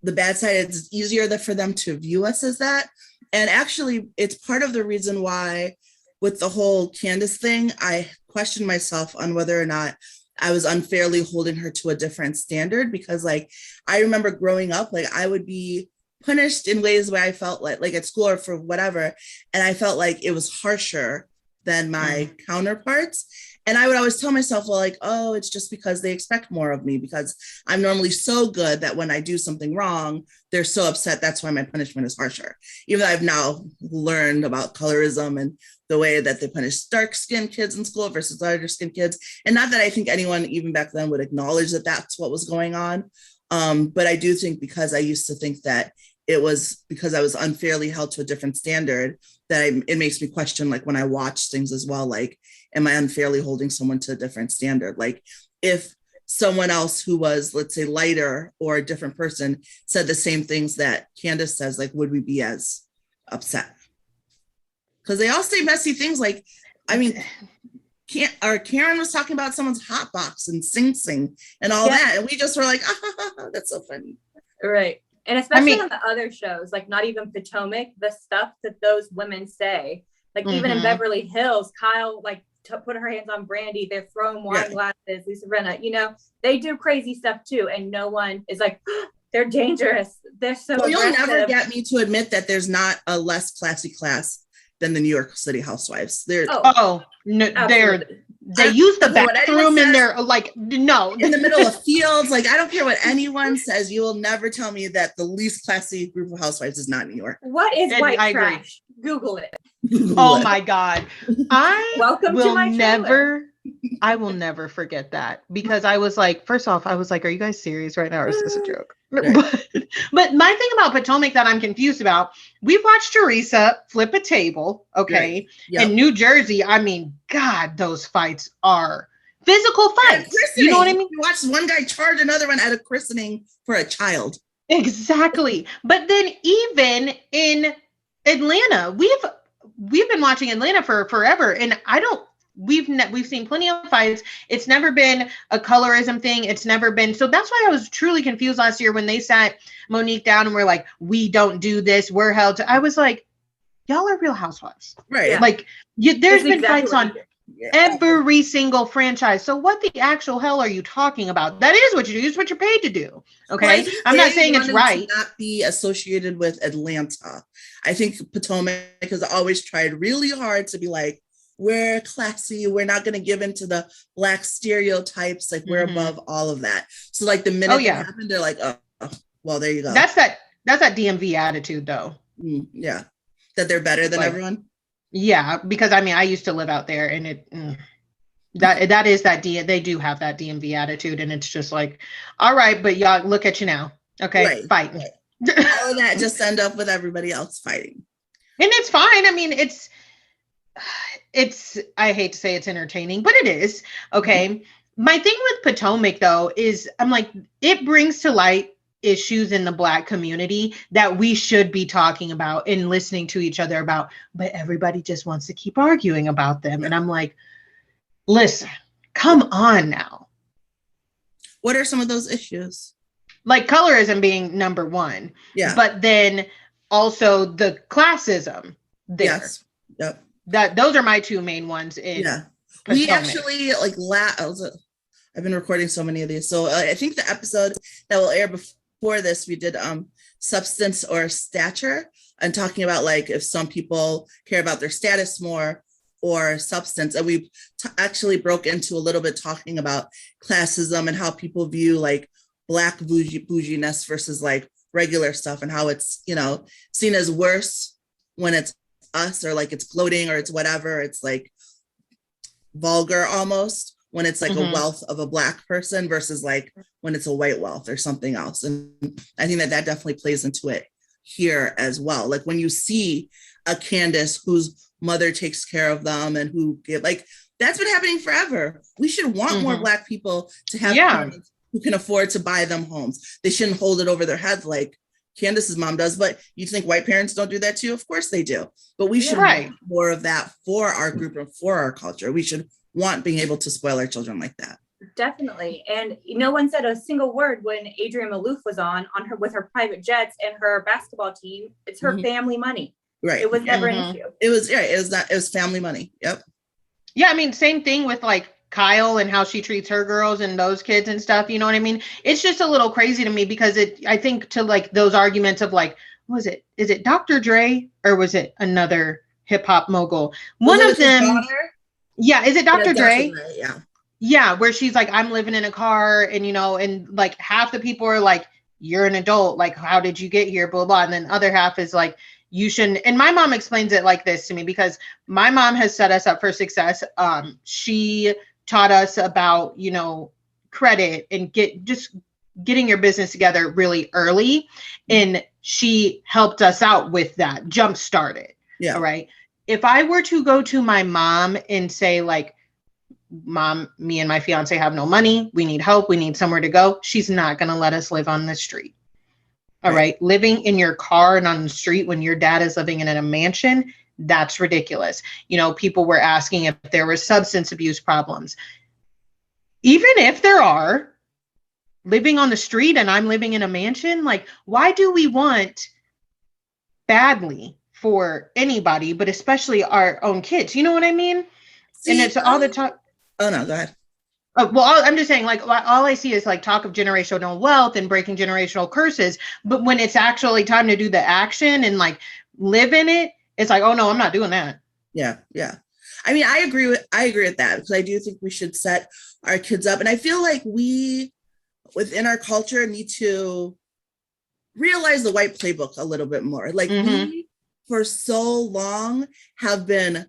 S2: the bad side. It's easier for them to view us as that. And actually, it's part of the reason why with the whole Candace thing, I questioned myself on whether or not I was unfairly holding her to a different standard. Because like, I remember growing up, like I would be punished in ways where I felt like at school or for whatever. And I felt like it was harsher than my counterparts. And I would always tell myself, well, like, oh, it's just because they expect more of me, because I'm normally so good that when I do something wrong, they're so upset. That's why my punishment is harsher. Even though I've now learned about colorism and the way that they punish dark-skinned kids in school versus lighter-skinned kids. And not that I think anyone even back then would acknowledge that that's what was going on. But I do think, because I used to think that it was because I was unfairly held to a different standard, that it makes me question, like when I watch things as well, like, am I unfairly holding someone to a different standard? Like if someone else who was, let's say, lighter or a different person said the same things that Candace says, like, would we be as upset? Because they all say messy things. Like, I mean, Karen was talking about someone's hot box and Sing Sing and all that. And we just were like, that's so funny.
S4: Right. And especially on the other shows, like not even Potomac, the stuff that those women say, like even in Beverly Hills, Kyle, like put her hands on Brandy, they're throwing wine glasses, Lisa Rinna, they do crazy stuff too. And no one is like, they're dangerous. They're so
S2: well, you'll never get me to admit that there's not a less classy class than the New York City housewives. They use the bathroom and they're like, no, in the middle of fields. Like, I don't care what anyone says. You will never tell me that the least classy group of housewives is not New York.
S4: What is white trash? Google it.
S3: My God. I will never forget that, because I was like, first off, I was like, are you guys serious right now? Or is this a joke? Right. But my thing about Potomac that I'm confused about, we've watched Teresa flip a table, okay? Right. Yep. In New Jersey, I mean, God, those fights are physical fights. You know what I mean?
S2: You watched one guy charge another one at a christening for a child.
S3: Exactly. But then even in Atlanta, we've been watching Atlanta for forever, and we've seen plenty of fights. It's never been a colorism thing. It's never been. So that's why I was truly confused last year when they sat Monique down and were like, we don't do this. We're held to. I was like, y'all are Real Housewives.
S2: Right. Yeah.
S3: Like there's been fights on every single franchise. So what the actual hell are you talking about? That is what you do. It's what you're paid to do. Okay. Well, I'm not saying it's right.
S2: To not be associated with Atlanta. I think Potomac has always tried really hard to be like, we're classy. We're not going to give into the Black stereotypes. Like we're above all of that. So like the minute that happened, they're like, oh, well, there you go.
S3: That's that DMV attitude though.
S2: Yeah. That they're better than everyone.
S3: Yeah. Because I mean, I used to live out there, and that is that they do have that DMV attitude. And it's just like, all right, but y'all look at you now. Okay. Fight.
S2: Right. All of that just end up with everybody else fighting.
S3: And it's fine. I mean, it's, I hate to say it's entertaining, but it is. Okay. Mm-hmm. My thing with Potomac though, is I'm like, it brings to light issues in the Black community that we should be talking about and listening to each other about, but everybody just wants to keep arguing about them. And I'm like, listen, come on now.
S2: What are some of those issues?
S3: Like colorism being number one.
S2: Yeah.
S3: But then also the classism there.
S2: Yes. Yep.
S3: Those are my two main ones.
S2: Yeah.
S3: Potomac.
S2: We actually I've been recording so many of these. So I think the episode that will air before this, we did substance or stature, and talking about like if some people care about their status more or substance. And we actually broke into a little bit talking about classism and how people view like Black bouginess versus like regular stuff, and how it's, you know, seen as worse when it's us, or like it's gloating, or it's whatever. It's like vulgar almost when it's like a wealth of a Black person versus like when it's a white wealth or something else. And I think that definitely plays into it here as well. Like when you see a Candace whose mother takes care of them and who give, like, that's been happening forever. We should want more Black people to have parents who can afford to buy them homes. They shouldn't hold it over their heads like Candace's mom does. But you think white parents don't do that too? Of course they do. But we should want more of that for our group and for our culture. We should want being able to spoil our children like that.
S4: Definitely. And no one said a single word when Adrienne Maloof was on her with her private jets and her basketball team. It's her family money.
S2: Right.
S4: It was never an issue.
S2: It was family money. Yep.
S3: Yeah, I mean, same thing with like Kyle and how she treats her girls and those kids and stuff. You know what I mean? It's just a little crazy to me because I think to like those arguments of like, is it Dr. Dre or was it another hip hop mogul? One of them. Yeah. Is it Dr. Dre?
S2: Yeah.
S3: Yeah. Where she's like, I'm living in a car and, you know, and like half the people are like, you're an adult. Like, how did you get here? Blah, blah. And then other half is like, you shouldn't. And my mom explains it like this to me because my mom has set us up for success. She taught us about, you know, credit and getting your business together really early. And she helped us out with that, jump started. Yeah. All right. If I were to go to my mom and say like, Mom, me and my fiance have no money. We need help. We need somewhere to go. She's not going to let us live on the street. All right. Living in your car and on the street when your dad is living in a mansion, that's ridiculous. You know, people were asking if there were substance abuse problems. Even if there are, living on the street and I'm living in a mansion, like, why do we want badly for anybody, but especially our own kids? You know what I mean? See, and it's all the time.
S2: Oh, no, go ahead.
S3: Well, I'm just saying, like, all I see is like talk of generational wealth and breaking generational curses. But when it's actually time to do the action and like live in it, it's like, oh no, I'm not doing that.
S2: Yeah. Yeah. I mean, I agree with that because I do think we should set our kids up. And I feel like we within our culture need to realize the white playbook a little bit more. Like we for so long have been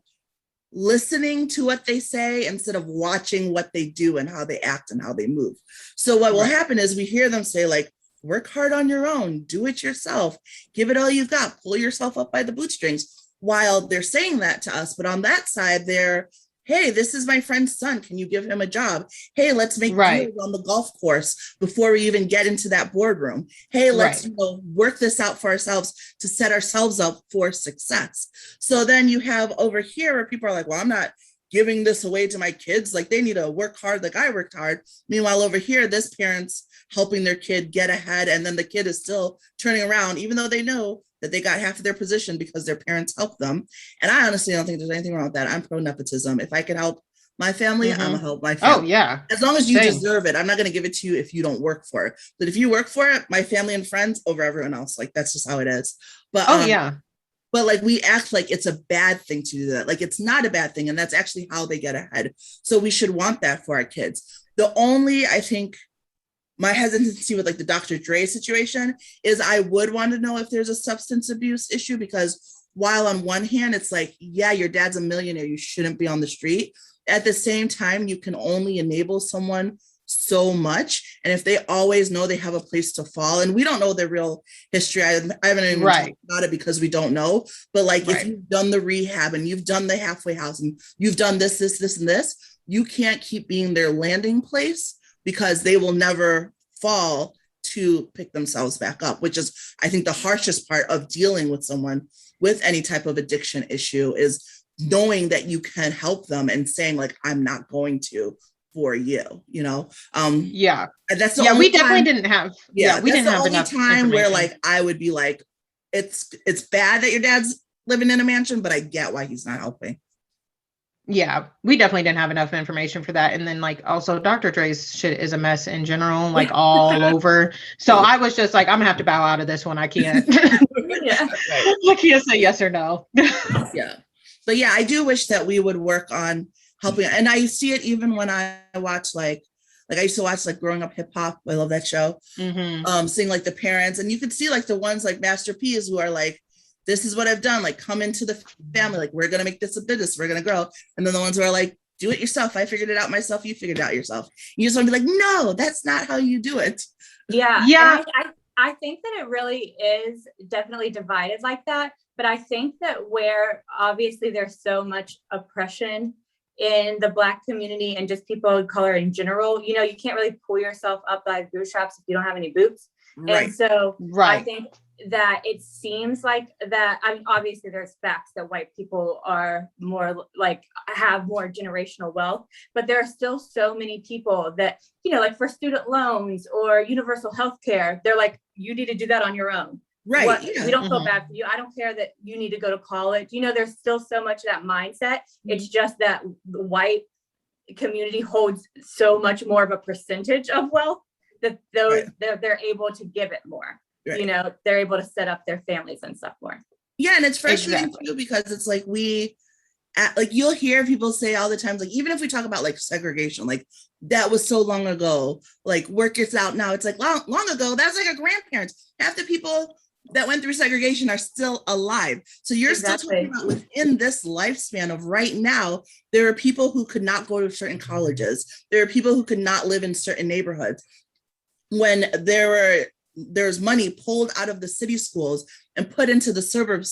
S2: listening to what they say instead of watching what they do and how they act and how they move. So what will happen is we hear them say like, work hard on your own, do it yourself, give it all you've got, pull yourself up by the bootstrings, while they're saying that to us. But on that side, they're, hey, this is my friend's son. Can you give him a job? Hey, let's make deals on the golf course before we even get into that boardroom. Hey, let's work this out for ourselves to set ourselves up for success. So then you have over here where people are like, well, I'm not giving this away to my kids. Like they need to work hard like I worked hard. Meanwhile, over here, this parent's helping their kid get ahead. And then the kid is still turning around, even though they know that they got half of their position because their parents helped them. And I honestly don't think there's anything wrong with that. I'm pro nepotism. If I can help my family, I'm gonna help my family.
S3: Oh yeah.
S2: As long as you deserve it. I'm not gonna give it to you if you don't work for it. But if you work for it, my family and friends over everyone else. Like that's just how it is. But but like we act like it's a bad thing to do that. Like it's not a bad thing. And that's actually how they get ahead. So we should want that for our kids. The only, I think, my hesitancy with like the Dr. Dre situation is I would want to know if there's a substance abuse issue, because while on one hand, it's like, yeah, your dad's a millionaire, you shouldn't be on the street. At the same time, you can only enable someone so much. And if they always know they have a place to fall, and we don't know their real history, I haven't even talked about it because we don't know. But like, if you've done the rehab and you've done the halfway house and you've done this, and this, you can't keep being their landing place, because they will never fall to pick themselves back up, which is, I think, the harshest part of dealing with someone with any type of addiction issue, is knowing that you can help them and saying like, I'm not going to for you, you know? That's the only
S3: we definitely didn't have, we didn't have enough
S2: time where like, I would be like, it's bad that your dad's living in a mansion, but I get why he's not helping.
S3: Yeah, we definitely didn't have enough information for that. And then like also Dr. Dre's shit is a mess in general, like all over. So I was just like, I'm gonna have to bow out of this one. I can't. I can't say yes or no.
S2: But yeah, I do wish that we would work on helping. And I see it even when I watch like I used to watch like Growing Up Hip Hop. I love that show. Seeing like the parents, and you could see like the ones like Master P's who are like, this is what I've done, like come into the family, like we're going to make this a business, we're going to grow. And then the ones who are like, do it yourself. I figured it out myself. You figured it out yourself. You just want to be like, no, that's not how you do it.
S4: Yeah. I think that it really is definitely divided like that. But I think that where obviously there's so much oppression in the Black community and just people of color in general, you know, you can't really pull yourself up by bootstraps if you don't have any boots. And so I think that it seems like that, I mean, obviously there's facts that white people are more like have more generational wealth, but there are still so many people that, you know, like for student loans or universal health care, they're like, you need to do that on your own. We don't feel bad for you. I don't care that you need to go to college. You know, there's still so much of that mindset. It's just that the white community holds so much more of a percentage of wealth that they're able to give it more. You know, they're able to set up their families and stuff more.
S2: Yeah, and it's frustrating too, because it's like you'll hear people say all the time, like even if we talk about like segregation, like that was so long ago, like work it out now. It's like long ago, that's like a grandparents. Half the people that went through segregation are still alive. So you're still talking about within this lifespan of right now, there are people who could not go to certain colleges. There are people who could not live in certain neighborhoods. When there's money pulled out of the city schools and put into the suburb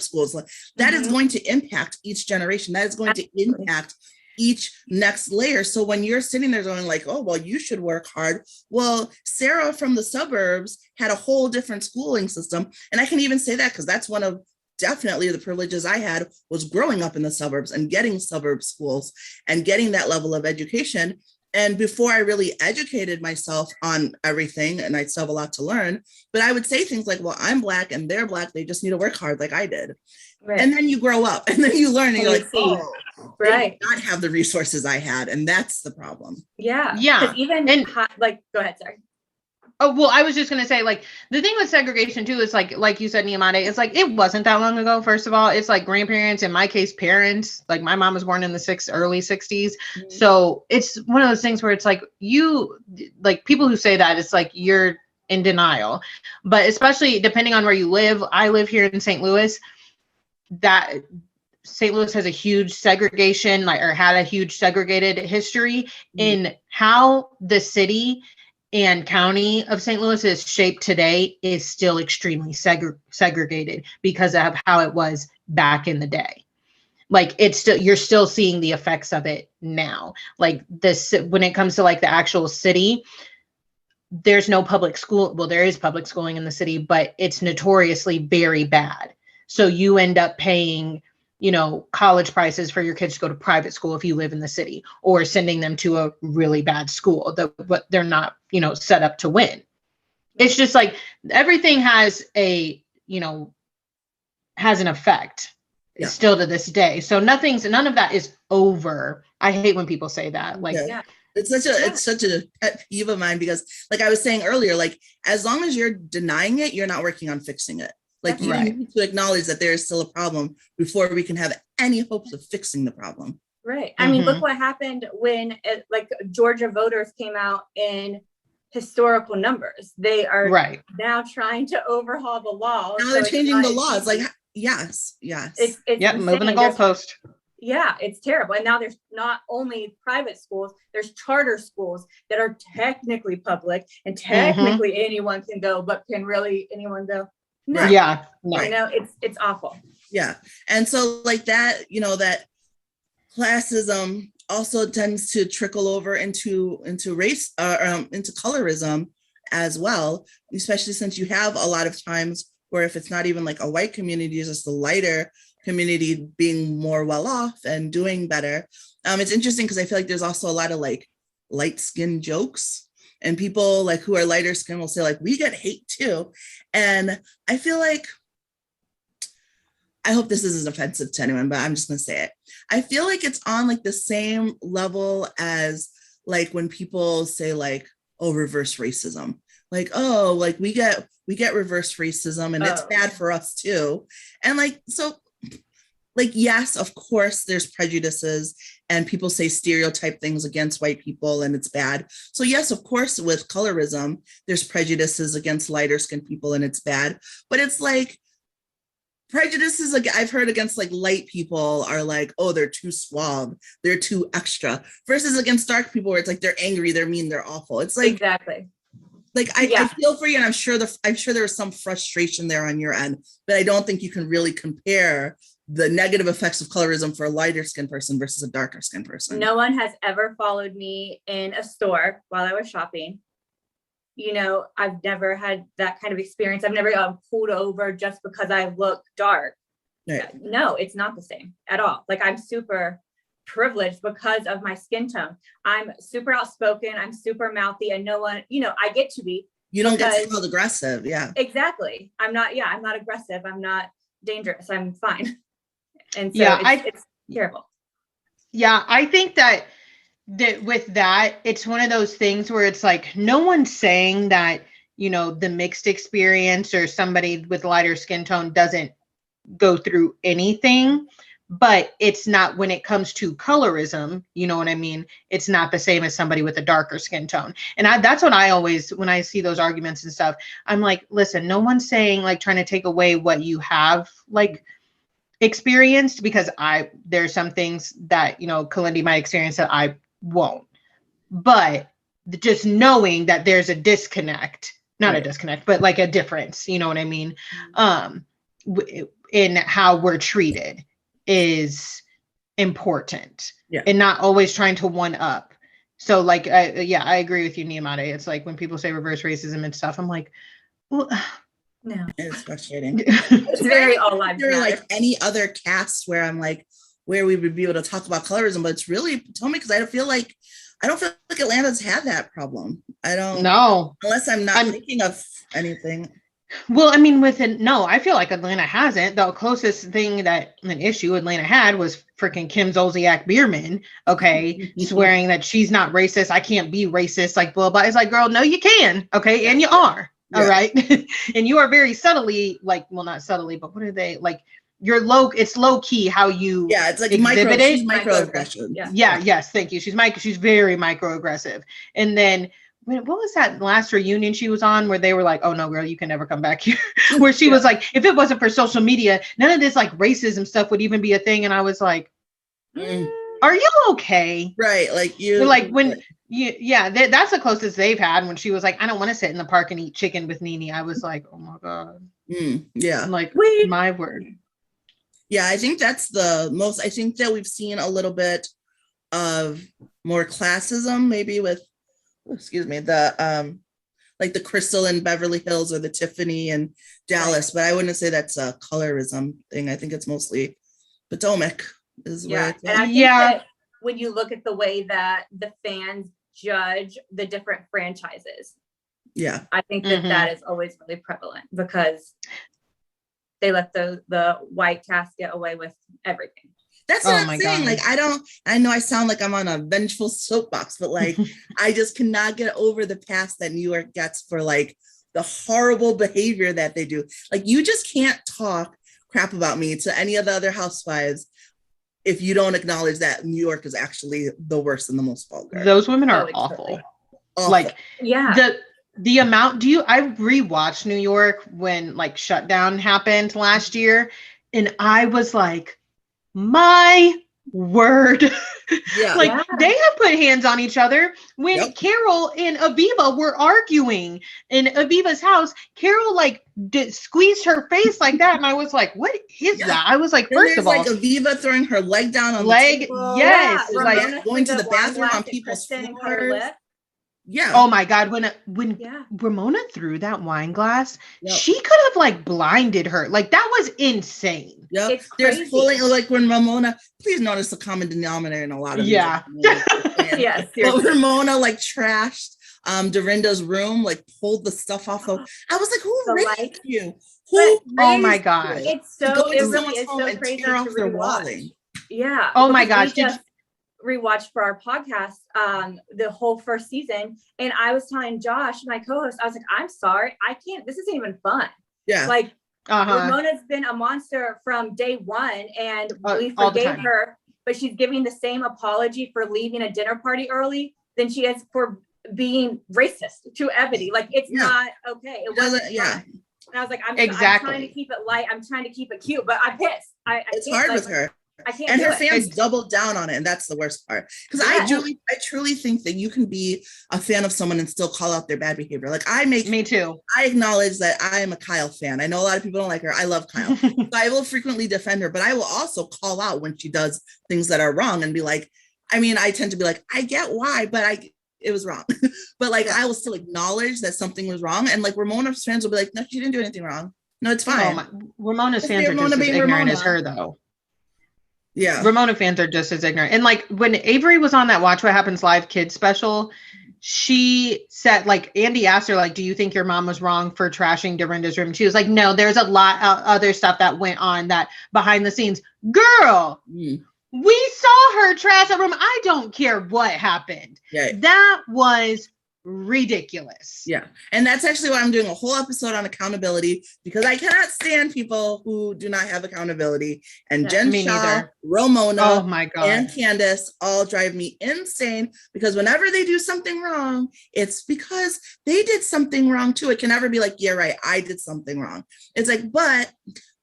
S2: schools, like that is going to impact each generation. That is going to impact each next layer. So when you're sitting there going like, oh, well, you should work hard. Well, Sarah from the suburbs had a whole different schooling system. And I can even say that because that's one of definitely the privileges I had, was growing up in the suburbs and getting suburb schools and getting that level of education. And before I really educated myself on everything, and I still have a lot to learn, but I would say things like, well, I'm Black and they're Black. They just need to work hard like I did. And then you grow up and then you learn and you're like, oh, they did not have the resources I had. And that's the problem.
S4: Yeah. Even like, go ahead, sorry.
S3: Oh, well, I was just going to say, like, the thing with segregation, too, is like you said, Nyemade, it's like, it wasn't that long ago. First of all, it's like grandparents, in my case, parents, like my mom was born in the early 60s. So it's one of those things where it's like like people who say that, it's like, you're in denial. But especially depending on where you live, I live here in St. Louis, that St. Louis has a huge segregation, or had a huge segregated history in how the city and county of St. Louis is shaped today is still extremely segregated because of how it was back in the day. Like you're still seeing the effects of it now. Like this, when it comes to like the actual city, there's no public school. Well, there is public schooling in the city, but it's notoriously very bad. So you end up paying, college prices for your kids to go to private school if you live in the city, or sending them to a really bad school but they're not, set up to win. It's just like everything has has an effect still to this day. So none of that is over. I hate when people say that. Like,
S2: it's such a pet peeve of mine, because like I was saying earlier, like as long as you're denying it, you're not working on fixing it. Like you need to acknowledge that there is still a problem before we can have any hopes of fixing the problem.
S4: Right. I mean, look what happened when Georgia voters came out in historical numbers. They are now trying to overhaul the law.
S2: Now they're changing the laws. Like, yes.
S3: It's moving the goalpost.
S4: Yeah, it's terrible. And now there's not only private schools, there's charter schools that are technically public and technically anyone can go, but can really anyone go? No.
S2: Right.
S3: Yeah. No.
S4: You know, it's awful.
S2: Yeah. And so like that, you know, that classism also tends to trickle over into race, into colorism as well, especially since you have a lot of times where if it's not even like a white community, it's just a lighter community being more well off and doing better. It's interesting because I feel like there's also a lot of like light skin jokes, and people like who are lighter skin will say like, we get hate too. And I feel like, I hope this isn't offensive to anyone, but I'm just gonna say it. I feel like it's on like the same level as like when people say like, oh, reverse racism. Like, oh, like we get reverse racism and it's bad for us too. And like, so like, yes, of course, there's prejudices and people say stereotype things against white people and it's bad. So yes, of course, with colorism, there's prejudices against lighter skinned people and it's bad. But it's like prejudices like I've heard against like light people are like, oh, they're too suave, they're too extra, versus against dark people where it's like they're angry, they're mean, they're awful. It's like
S4: exactly.
S2: Like I feel for you, and I'm sure there was some frustration there on your end, but I don't think you can really compare the negative effects of colorism for a lighter skinned person versus a darker skinned person.
S4: No one has ever followed me in a store while I was shopping. You know, I've never had that kind of experience. I've never gotten pulled over just because I look dark.
S2: Right.
S4: No, it's not the same at all. Like I'm super privileged because of my skin tone. I'm super outspoken. I'm super mouthy, and no one, you know, I get to be.
S2: You don't get called aggressive. Yeah.
S4: Exactly. I'm not aggressive. I'm not dangerous. I'm fine. And so it's terrible.
S3: Yeah, I think that with that, it's one of those things where it's like, no one's saying that, you know, the mixed experience or somebody with lighter skin tone doesn't go through anything, but it's not, when it comes to colorism, you know what I mean? It's not the same as somebody with a darker skin tone. And that's what I always, when I see those arguments and stuff, I'm like, listen, no one's saying like trying to take away what you have like experienced, because there's some things that, you know, Kalyndee might experience that I won't, but just knowing that there's a disconnect, not a disconnect, but like a difference, you know what I mean? In how we're treated is important, and not always trying to one up. So like, I agree with you, Nyemade. It's like when people say reverse racism and stuff, I'm like, well,
S4: no,
S2: it's frustrating.
S4: It's very all lives
S2: matter.
S4: Like
S2: any other cast where I'm like, where we would be able to talk about colorism, but it's really Potomac, because I don't feel like Atlanta's had that problem. I don't know, unless I'm thinking of anything.
S3: Well, I mean, I feel like Atlanta hasn't. The closest thing that an issue Atlanta had was freaking Kim Zolciak Bierman, swearing that she's not racist. I can't be racist, like blah, blah. It's like, girl, no, you can. Okay. And you are. Yeah. All right. And you are very subtly, like, well, not subtly, but what are they like? It's low key how you
S2: it's like
S3: microaggression. Yes, thank you. She's very microaggressive. And then what was that last reunion she was on where they were like, oh no, girl, you can never come back here? Where she was like, if it wasn't for social media, none of this like racism stuff would even be a thing. And I was like, are you okay?
S2: Right. Like you
S3: like when that's the closest they've had, when she was like, I don't want to sit in the park and eat chicken with Nene. I was like, oh my God.
S2: Yeah.
S3: I'm like, my word.
S2: Yeah, I think that's the most. I think that we've seen a little bit of more classism, maybe with, the like the Crystal in Beverly Hills or the Tiffany in Dallas, but I wouldn't say that's a colorism thing. I think it's mostly Potomac is where it's
S4: and I think that when you look at the way that the fans judge the different franchises, I think that is always really prevalent, because they let the white cast get away with everything.
S2: That's what I'm saying. God. Like, I know I sound like I'm on a vengeful soapbox, but like, I just cannot get over the past that New York gets for like the horrible behavior that they do. Like, you just can't talk crap about me to any of the other housewives if you don't acknowledge that New York is actually the worst and the most vulgar.
S3: Those women are awful. Like, the amount, I rewatched New York when like shutdown happened last year, and I was like, my Word.
S2: Yeah.
S3: Like they have put hands on each other. When Carol and Aviva were arguing in Aviva's house, Carol like squeezed her face like that, and I was like, "What is that?" I was like, "First of all,
S2: like Aviva throwing her leg down on
S3: the table. Yes,
S2: like going to the bathroom on people's floors. Yeah.
S3: Oh my God. When Ramona threw that wine glass, she could have like blinded her. Like that was insane.
S2: Yep. It's There's pulling like when Ramona, please notice the common denominator in a lot of
S3: yes.
S2: But Ramona like trashed Dorinda's room, like pulled the stuff off of. I was like, who raped you? Who?
S3: Oh my God.
S4: It's so it really is so crazy to rewatch. Yeah.
S3: Oh my gosh.
S4: Rewatched for our podcast the whole first season, and I was telling Josh, my co-host, I was like, I'm sorry, I can't, this isn't even fun. Like Ramona's been a monster from day one, and we forgave her, but she's giving the same apology for leaving a dinner party early than she is for being racist to Ebony. Like it's not okay. It wasn't fun. And I was like, I'm trying to keep it light, I'm trying to keep it cute, but I'm pissed. It's
S2: hard with her.
S4: I can't.
S2: And her fans doubled down on it, and that's the worst part. Because I truly think that you can be a fan of someone and still call out their bad behavior. Like me
S3: too.
S2: I acknowledge that I am a Kyle fan. I know a lot of people don't like her. I love Kyle. So I will frequently defend her, but I will also call out when she does things that are wrong and be like, I mean, I tend to be like, I get why, but it was wrong. But like, I will still acknowledge that something was wrong. And like Ramona's fans will be like, no, she didn't do anything wrong. No, it's fine.
S3: Ramona's fans are just as ignorant as her though.
S2: Yeah.
S3: Ramona fans are just as ignorant. And like when Avery was on that Watch What Happens Live Kids special, she said, like, Andy asked her, like, do you think your mom was wrong for trashing Dorinda's room? She was like, no, there's a lot of other stuff that went on that behind the scenes. Girl, we saw her trash a room. I don't care what happened.
S2: Yeah.
S3: That was ridiculous.
S2: Yeah. And that's actually why I'm doing a whole episode on accountability, because I cannot stand people who do not have accountability. And Jen Shaw, Ramona, and Candace all drive me insane, because whenever they do something wrong, it's because they did something wrong too. It can never be like, yeah, right, I did something wrong. It's like, but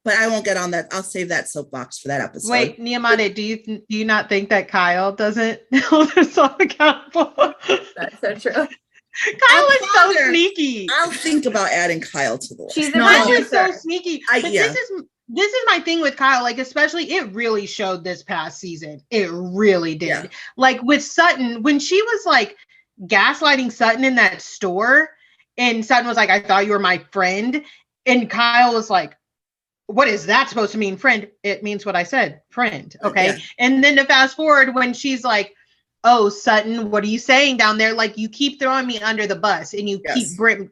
S2: I won't get on that. I'll save that soapbox for that episode.
S3: Wait, Nyemade, do you not think that Kyle doesn't hold herself accountable?
S4: That's so true.
S3: Kyle is so sneaky.
S2: I'll think about adding Kyle to the list.
S3: Kyle is so sneaky. This is my thing with Kyle. Like, especially, it really showed this past season. It really did. Yeah. Like with Sutton, when she was like gaslighting Sutton in that store, and Sutton was like, I thought you were my friend. And Kyle was like, what is that supposed to mean, friend? It means what I said, friend. Okay. Yeah. And then to fast forward when she's like, oh, Sutton, what are you saying down there? Like, you keep throwing me under the bus, and you keep bringing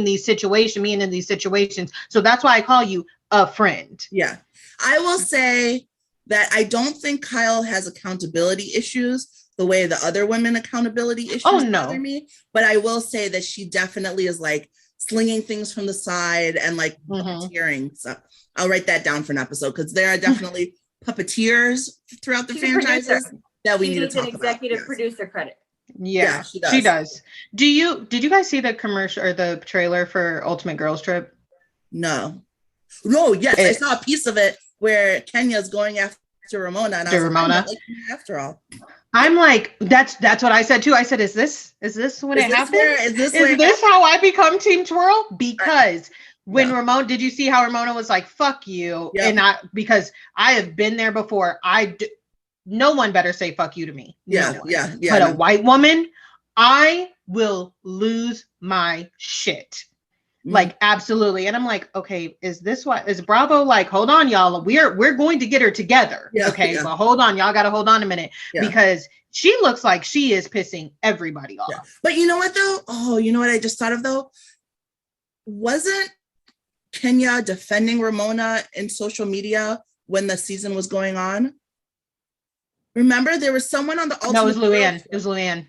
S3: me in these situations. So that's why I call you a friend.
S2: Yeah. I will say that I don't think Kyle has accountability issues the way the other women accountability issues bother me. But I will say that she definitely is like slinging things from the side and like puppeteering. So I'll write that down for an episode, because there are definitely puppeteers throughout the franchises that we need to talk about.
S4: Executive producer credit.
S3: Yeah, she does. Did you guys see the commercial or the trailer for Ultimate Girls Trip?
S2: No, yes, I saw a piece of it where Kenya's going after Ramona, and I was like, after all.
S3: I'm like, that's what I said too. I said, is this when it happens? Is this how I become Team Twirl? Because when Ramona, did you see how Ramona was like, fuck you? Yep. And because I have been there before. No one better say fuck you to me.
S2: Yeah.
S3: But a white woman, I will lose my shit. Like, absolutely. And I'm like, okay, is Bravo like, hold on, y'all, we're going to get her together. But hold on, y'all gotta hold on a minute, because she looks like she is pissing everybody off.
S2: But you know what though? Oh, you know what I just thought of though? Wasn't Kenya defending Ramona in social media when the season was going on? Remember, there was someone on the Ultimate.
S3: No, it was Luann. It was Luann.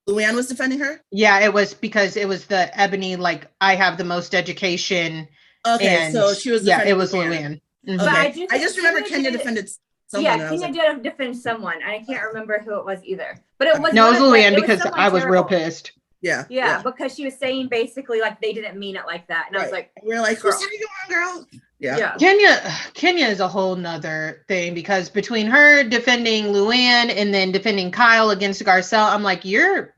S2: Luann was defending her?
S3: Yeah, it was, because it was the Ebony, like, I have the most education.
S2: Okay, so she was defending
S3: it was Luann.
S2: Mm-hmm. Okay. I just remember Kenya defended someone.
S4: Yeah, Kenya did defend someone. I can't remember who it was either. But it was
S3: it was Luann, because I was real pissed.
S2: Yeah,
S4: because she was saying basically like they didn't mean it like that. And I was like,
S2: we're like, who's you on, girl? Yeah.
S3: Kenya is a whole nother thing, because between her defending Luann and then defending Kyle against Garcelle, I'm like, you're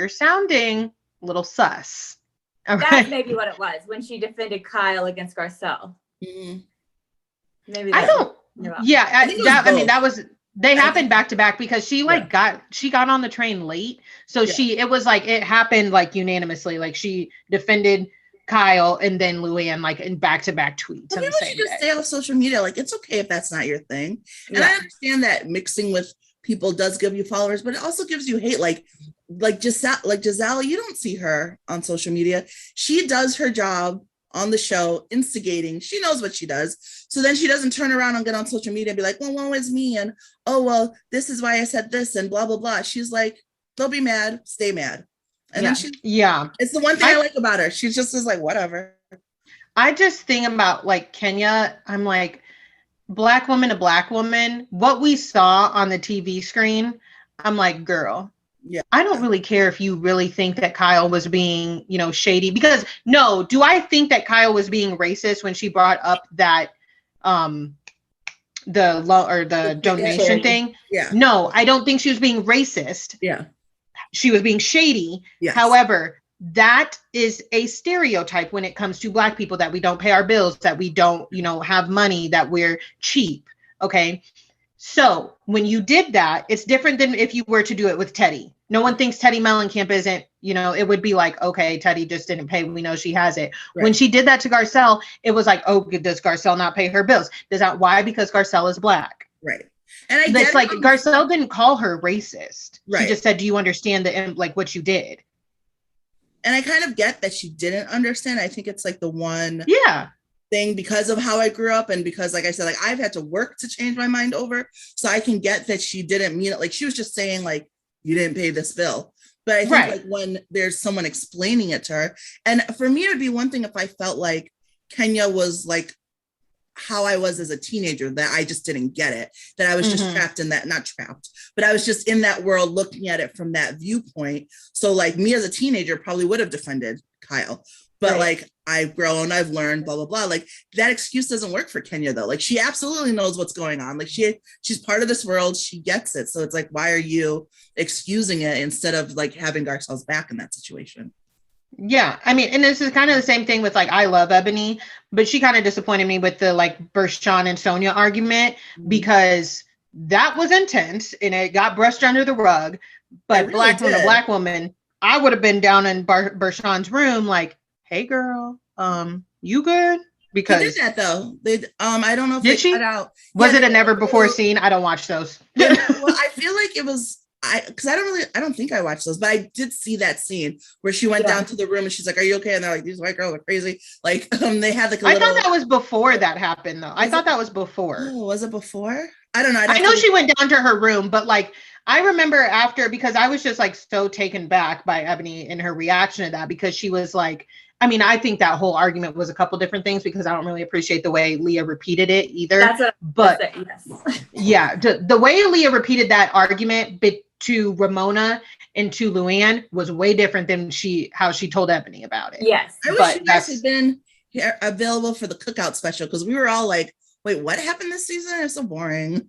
S3: sounding a little sus.
S4: That's maybe what it was when she defended Kyle against Garcelle.
S2: Mm-hmm.
S4: Maybe
S3: I don't. Yeah, I mean, that was. They happened back to back, because she got on the train late, so it was like it happened like unanimously. Like she defended Kyle and then Luann like in back to back tweets.
S2: Well, people should just stay off social media. Like, it's okay if that's not your thing. And I understand that mixing with people does give you followers, but it also gives you hate. Like Giselle, you don't see her on social media. She does her job on the show, instigating. She knows what she does. So then she doesn't turn around and get on social media and be like, well, woe is me. And, oh, well, this is why I said this and blah, blah, blah. She's like, they'll be mad, stay mad. And then it's the one thing I like about her. She just is like, whatever.
S3: I just think about like Kenya. I'm like, black woman to black woman, what we saw on the TV screen, I'm like, girl, I don't really care if you really think that Kyle was being, shady, because do I think that Kyle was being racist when she brought up that the donation thing?
S2: Yeah.
S3: No, I don't think she was being racist.
S2: Yeah.
S3: She was being shady.
S2: Yes.
S3: However, that is a stereotype when it comes to black people, that we don't pay our bills, that we don't, have money, that we're cheap. Okay. So when you did that, it's different than if you were to do it with Teddy. No one thinks Teddy Mellencamp isn't, it would be like, okay, Teddy just didn't pay. We know she has it. Right. When she did that to Garcelle, it was like, oh, does Garcelle not pay her bills? Why? Because Garcelle is black.
S2: Right. And
S3: it's like Garcelle didn't call her racist.
S2: Right.
S3: She just said, do you understand what you did?
S2: And I kind of get that she didn't understand. I think it's like the one thing, because of how I grew up, and because, like I said, like I've had to work to change my mind over. So I can get that she didn't mean it. Like she was just saying like, you didn't pay this bill. But I think like when there's someone explaining it to her, and for me, it would be one thing if I felt like Kenya was like how I was as a teenager, that I just didn't get it, that I was just trapped in that, not trapped, but I was just in that world looking at it from that viewpoint. So like me as a teenager probably would have defended Kyle, but like I've grown, I've learned, blah, blah, blah. Like that excuse doesn't work for Kenya though. Like she absolutely knows what's going on. Like she's part of this world. She gets it. So it's like, why are you excusing it instead of like having Garcelle's back in that situation?
S3: Yeah, I mean, and this is kind of the same thing with like, I love Ebony, but she kind of disappointed me with the like Bershawn and Sonia argument, because that was intense and it got brushed under the rug. But black woman, I would have been down in Bershawn's room like, hey girl, you good? Because
S2: she did that though. I don't know if
S3: did she? Was it a never before scene? I don't watch those.
S2: Well, I feel like it was. Because I don't think I watched those, but I did see that scene where she went down to the room and she's like, are you okay? And they're like, these white girls are crazy. Like, they had like
S3: I thought that was before that happened though. I thought that was before.
S2: Oh, was it before? I don't know.
S3: I know she went down to her room, but like, I remember after, because I was just like so taken back by Ebony and her reaction to that, because she was like, I mean, I think that whole argument was a couple different things, because I don't really appreciate the way Leah repeated it either. The way Leah repeated that argument to Ramona and to Luann was way different than how she told Ebony about it.
S4: Yes.
S2: I wish you guys had been available for the cookout special, because we were all like, wait, what happened this season? It's so boring.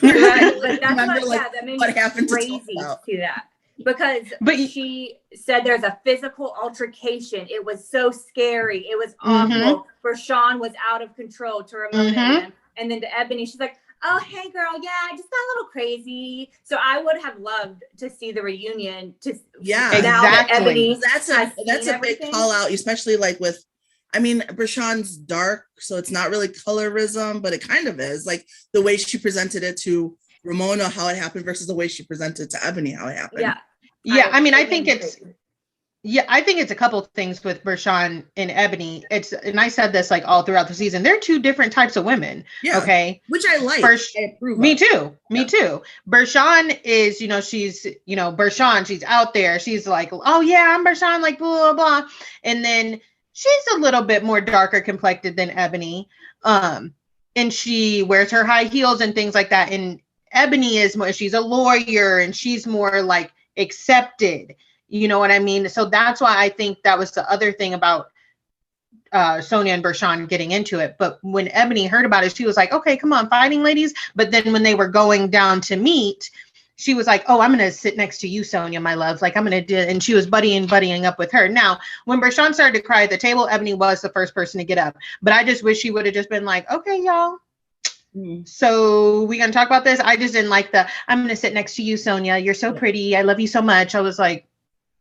S4: Right. But that's
S2: what happened
S4: crazy to that. But she said there's a physical altercation. It was so scary. It was awful. Bershawn was out of control to Ramona. And then to Ebony, she's like, oh, hey, girl. Yeah, I just got a little crazy. So I would have loved to see the reunion.
S3: Exactly.
S2: That's a big call out, especially like with, I mean, Bershawn's dark, so it's not really colorism, but it kind of is. Like the way she presented it to Ramona, how it happened, versus the way she presented to Ebony, how it happened.
S3: Yeah. I mean, I think it's a couple things with Bershawn and Ebony. And I said this like all throughout the season. They're two different types of women. Yeah. Okay.
S2: Which I like. I approve
S3: me too. Me too. Bershawn is, she's, Bershawn, she's out there. She's like, oh yeah, I'm Bershawn, like blah, blah, blah. And then she's a little bit more darker complected than Ebony. And she wears her high heels and things like that. And Ebony is more, she's a lawyer and she's more like accepted. You know what I mean? So that's why I think that was the other thing about Sonia and Bershawn getting into it. But when Ebony heard about it, she was like, okay, come on, fighting ladies. But then when they were going down to meet, she was like, oh, I'm going to sit next to you, Sonia, my love. Like, I'm going to do, and she was buddying up with her. Now, when Bershawn started to cry at the table, Ebony was the first person to get up. But I just wish she would have just been like, okay, y'all. So we going to talk about this? I just didn't like I'm going to sit next to you, Sonia. You're so pretty. I love you so much. I was like,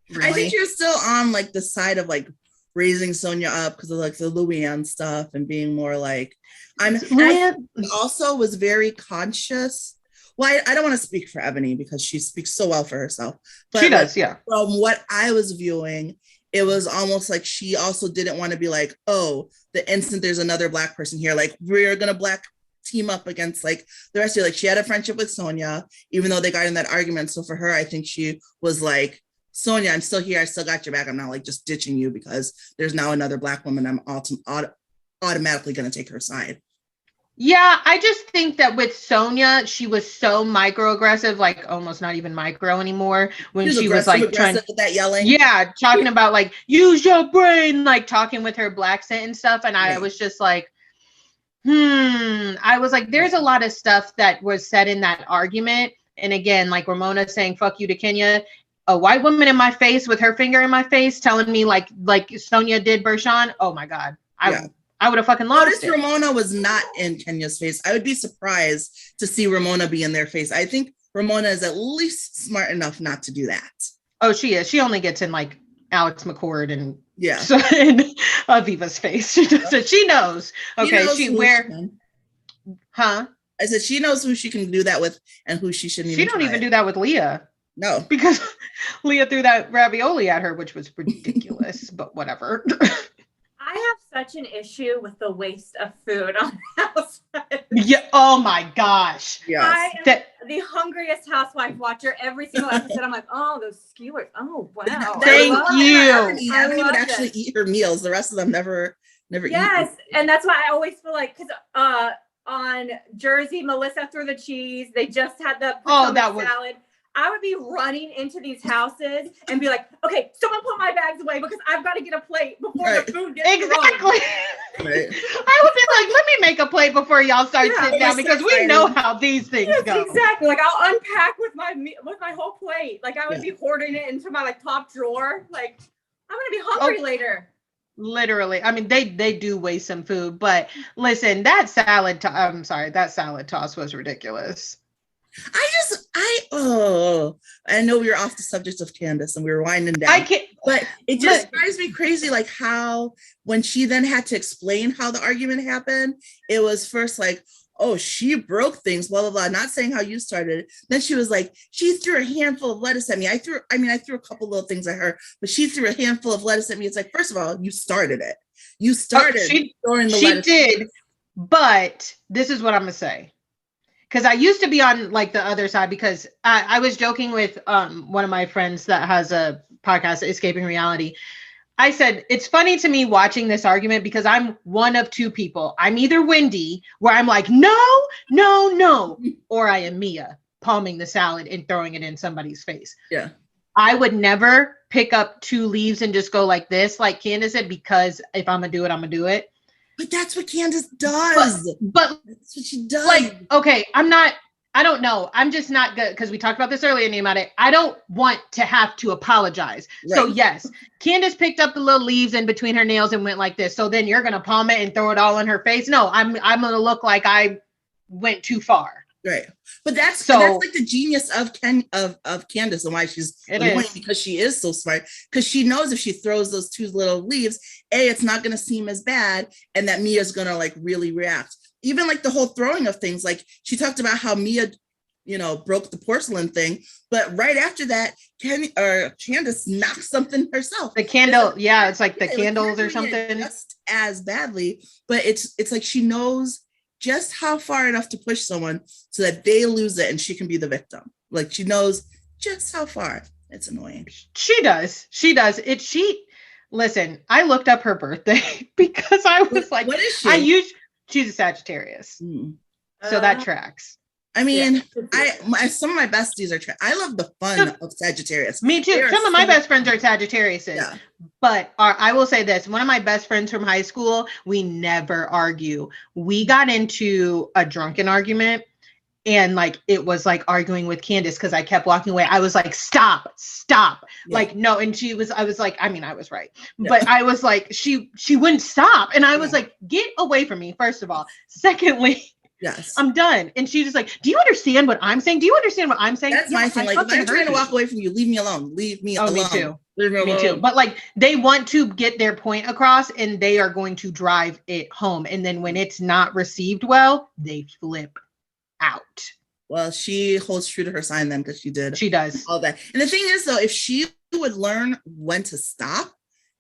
S3: really?
S2: I think you're still on like the side of like raising Sonia up because of like the Luann stuff and being more like I also was very conscious. Well, I don't want to speak for Ebony because she speaks so well for herself. But
S3: she does, yeah.
S2: From what I was viewing, it was almost like she also didn't want to be like, oh, the instant there's another Black person here, like we're gonna Black team up against like the rest of you. Like she had a friendship with Sonia, even though they got in that argument. So for her, I think she was like, Sonia, I'm still here. I still got your back. I'm not like just ditching you because there's now another Black woman. I'm automatically going to take her side.
S3: Yeah, I just think that with Sonia, she was so microaggressive, like almost not even micro anymore. When she was like trying with
S2: that yelling.
S3: Yeah, talking about like use your brain, like talking with her Black accent and stuff. And I was just like, I was like, there's a lot of stuff that was said in that argument. And again, like Ramona saying fuck you to Kenya. A white woman in my face with her finger in my face telling me like Sonia did Bershawn. Oh my God. I would have fucking lost it.
S2: Ramona was not in Kenya's face. I would be surprised to see Ramona be in their face. I think Ramona is at least smart enough not to do that.
S3: Oh, she is. She only gets in like Alex McCord and in Aviva's face. She knows. Okay, I
S2: said she knows who she can do that with and who she shouldn't.
S3: She don't even do that with Leah.
S2: No,
S3: because Leah threw that ravioli at her, which was ridiculous, but whatever.
S4: I have such an issue with the waste of food on Housewives.
S3: Yeah. Oh my gosh.
S2: Yes.
S4: I am the hungriest housewife watcher. Every single episode, I'm like, oh, those skewers. Oh, wow.
S3: Thank you.
S2: I would actually eat her meals. The rest of them never eat.
S4: Yes, and that's why I always feel like because on Jersey, Melissa threw the cheese. They just had the salad. I would be running into these houses and be like, okay, someone put my bags away because I've got to get a plate before the food gets
S3: exactly.
S2: Right.
S3: I would be like, let me make a plate before y'all start sitting down because we know how these things go.
S4: Exactly. Like I'll unpack with my whole plate. Like I would be hoarding it into my like top drawer. Like I'm gonna be hungry later.
S3: Literally. I mean, they do waste some food, but listen, that salad toss was ridiculous.
S2: I know we were off the subject of Candace and we were winding down. But it just drives me crazy, like how when she then had to explain how the argument happened, it was first like, oh, she broke things, blah, blah, blah. Not saying how you started. Then she was like, she threw a handful of lettuce at me. I threw a couple little things at her, but she threw a handful of lettuce at me. It's like, first of all, you started it. You started throwing the lettuce. She did,
S3: but this is what I'm going to say. Because I used to be on like the other side because I was joking with one of my friends that has a podcast, Escaping Reality. I said, it's funny to me watching this argument because I'm one of two people. I'm either Wendy, where I'm like, no, or I am Mia, palming the salad and throwing it in somebody's face.
S2: Yeah.
S3: I would never pick up two leaves and just go like this, like Candace said, because if I'm going to do it, I'm going to do it.
S2: But that's what Candace does.
S3: But
S2: that's what she does.
S3: Like, okay, I don't know. I'm just not good because we talked about this earlier, Nyemade. I don't want to have to apologize. Right. So yes, Candace picked up the little leaves in between her nails and went like this. So then you're gonna palm it and throw it all in her face. No, I'm gonna look like I went too far.
S2: Right. But that's like the genius of Candace and why she's annoying because she is so smart. Because she knows if she throws those two little leaves, it's not gonna seem as bad, and that Mia's gonna like really react. Even like the whole throwing of things, like she talked about how Mia, broke the porcelain thing, but right after that, Candace knocked something herself.
S3: The candle, it's like the candles or something.
S2: Just as badly, but it's like she knows just how far enough to push someone so that they lose it and she can be the victim. Like she knows just how far. It's annoying.
S3: She does. Listen, I looked up her birthday because I was like,
S2: what is she?
S3: She's a Sagittarius. So that tracks.
S2: I mean, some of my besties are. I love the fun of Sagittarius.
S3: Me too. Some of my best friends are Sagittarius. Yeah. But I will say this: one of my best friends from high school, we never argue. We got into a drunken argument, and like it was like arguing with Candace because I kept walking away. I was like, "Stop! Yeah. Like no." And I was like, I mean, I was right, but I was like, she wouldn't stop, and I was like, "Get away from me!" First of all, secondly.
S2: Yes.
S3: I'm done. And she's just like, do you understand what I'm saying? Do you understand what I'm saying?
S2: That's my thing. Like, if I'm trying to walk away from you, leave me alone. Leave me alone.
S3: Me too. Me too. But like, they want to get their point across and they are going to drive it home. And then when it's not received well, they flip out.
S2: Well, she holds true to her sign then because she did.
S3: She does.
S2: All that. And the thing is, though, if she would learn when to stop,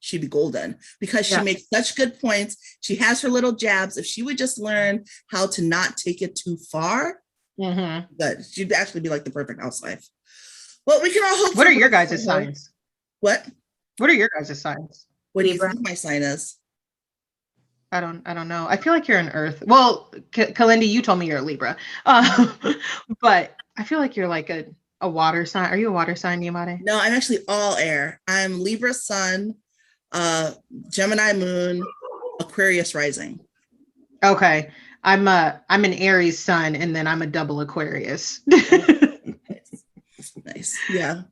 S2: she'd be golden because she makes such good points. She has her little jabs. If she would just learn how to not take it too far, good. She'd actually be like the perfect housewife. Well, we can all hope.
S3: What are your guys' signs?
S2: What
S3: are your guys' signs?
S2: What do you think my sign is?
S3: I don't know. I feel like you're an Earth. Well, Kalyndee, you told me you're a Libra. But I feel like you're like a water sign. Are you a water sign, Nyemade?
S2: No, I'm actually all air. I'm Libra sun, Gemini moon, Aquarius rising.
S3: Okay. I'm an Aries sun and then I'm a double Aquarius.
S2: Nice. Yeah.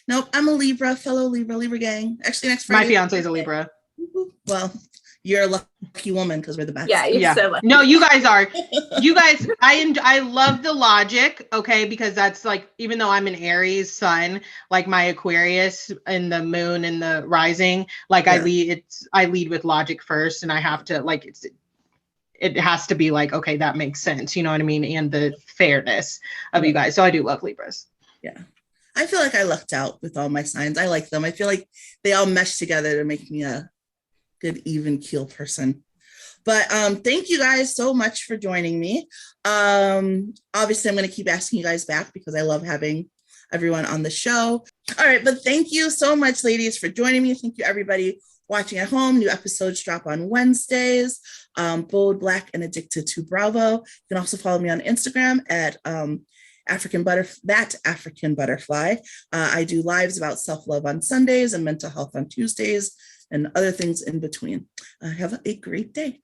S2: Nope, I'm a Libra, fellow Libra gang. Actually, next Friday.
S3: My fiance is a Libra.
S2: Well, you're a lucky woman because we're the best.
S4: Yeah, you're so lucky.
S3: No, you guys are. You guys, I love the logic, okay, because that's like, even though I'm an Aries sun, like my Aquarius and the moon and the rising, like I lead with logic first, and I have to like it has to be like, okay, that makes sense, you know what I mean, and the fairness of you guys. So I do love Libras.
S2: Yeah. I feel like I lucked out with all my signs. I like them. I feel like they all mesh together to make me a good even keel person. But thank you guys so much for joining me. Obviously, I'm going to keep asking you guys back because I love having everyone on the show. All right, but thank you so much, ladies, for joining me. Thank you, everybody watching at home. New episodes drop on Wednesdays. Bold, Black, and Addicted to Bravo. You can also follow me on Instagram at African Butterfly. I do lives about self-love on Sundays and mental health on Tuesdays and other things in between. Have a great day.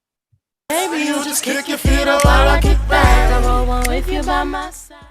S1: Baby, you just kick your feet up while I kick back. I roll one with you by my side.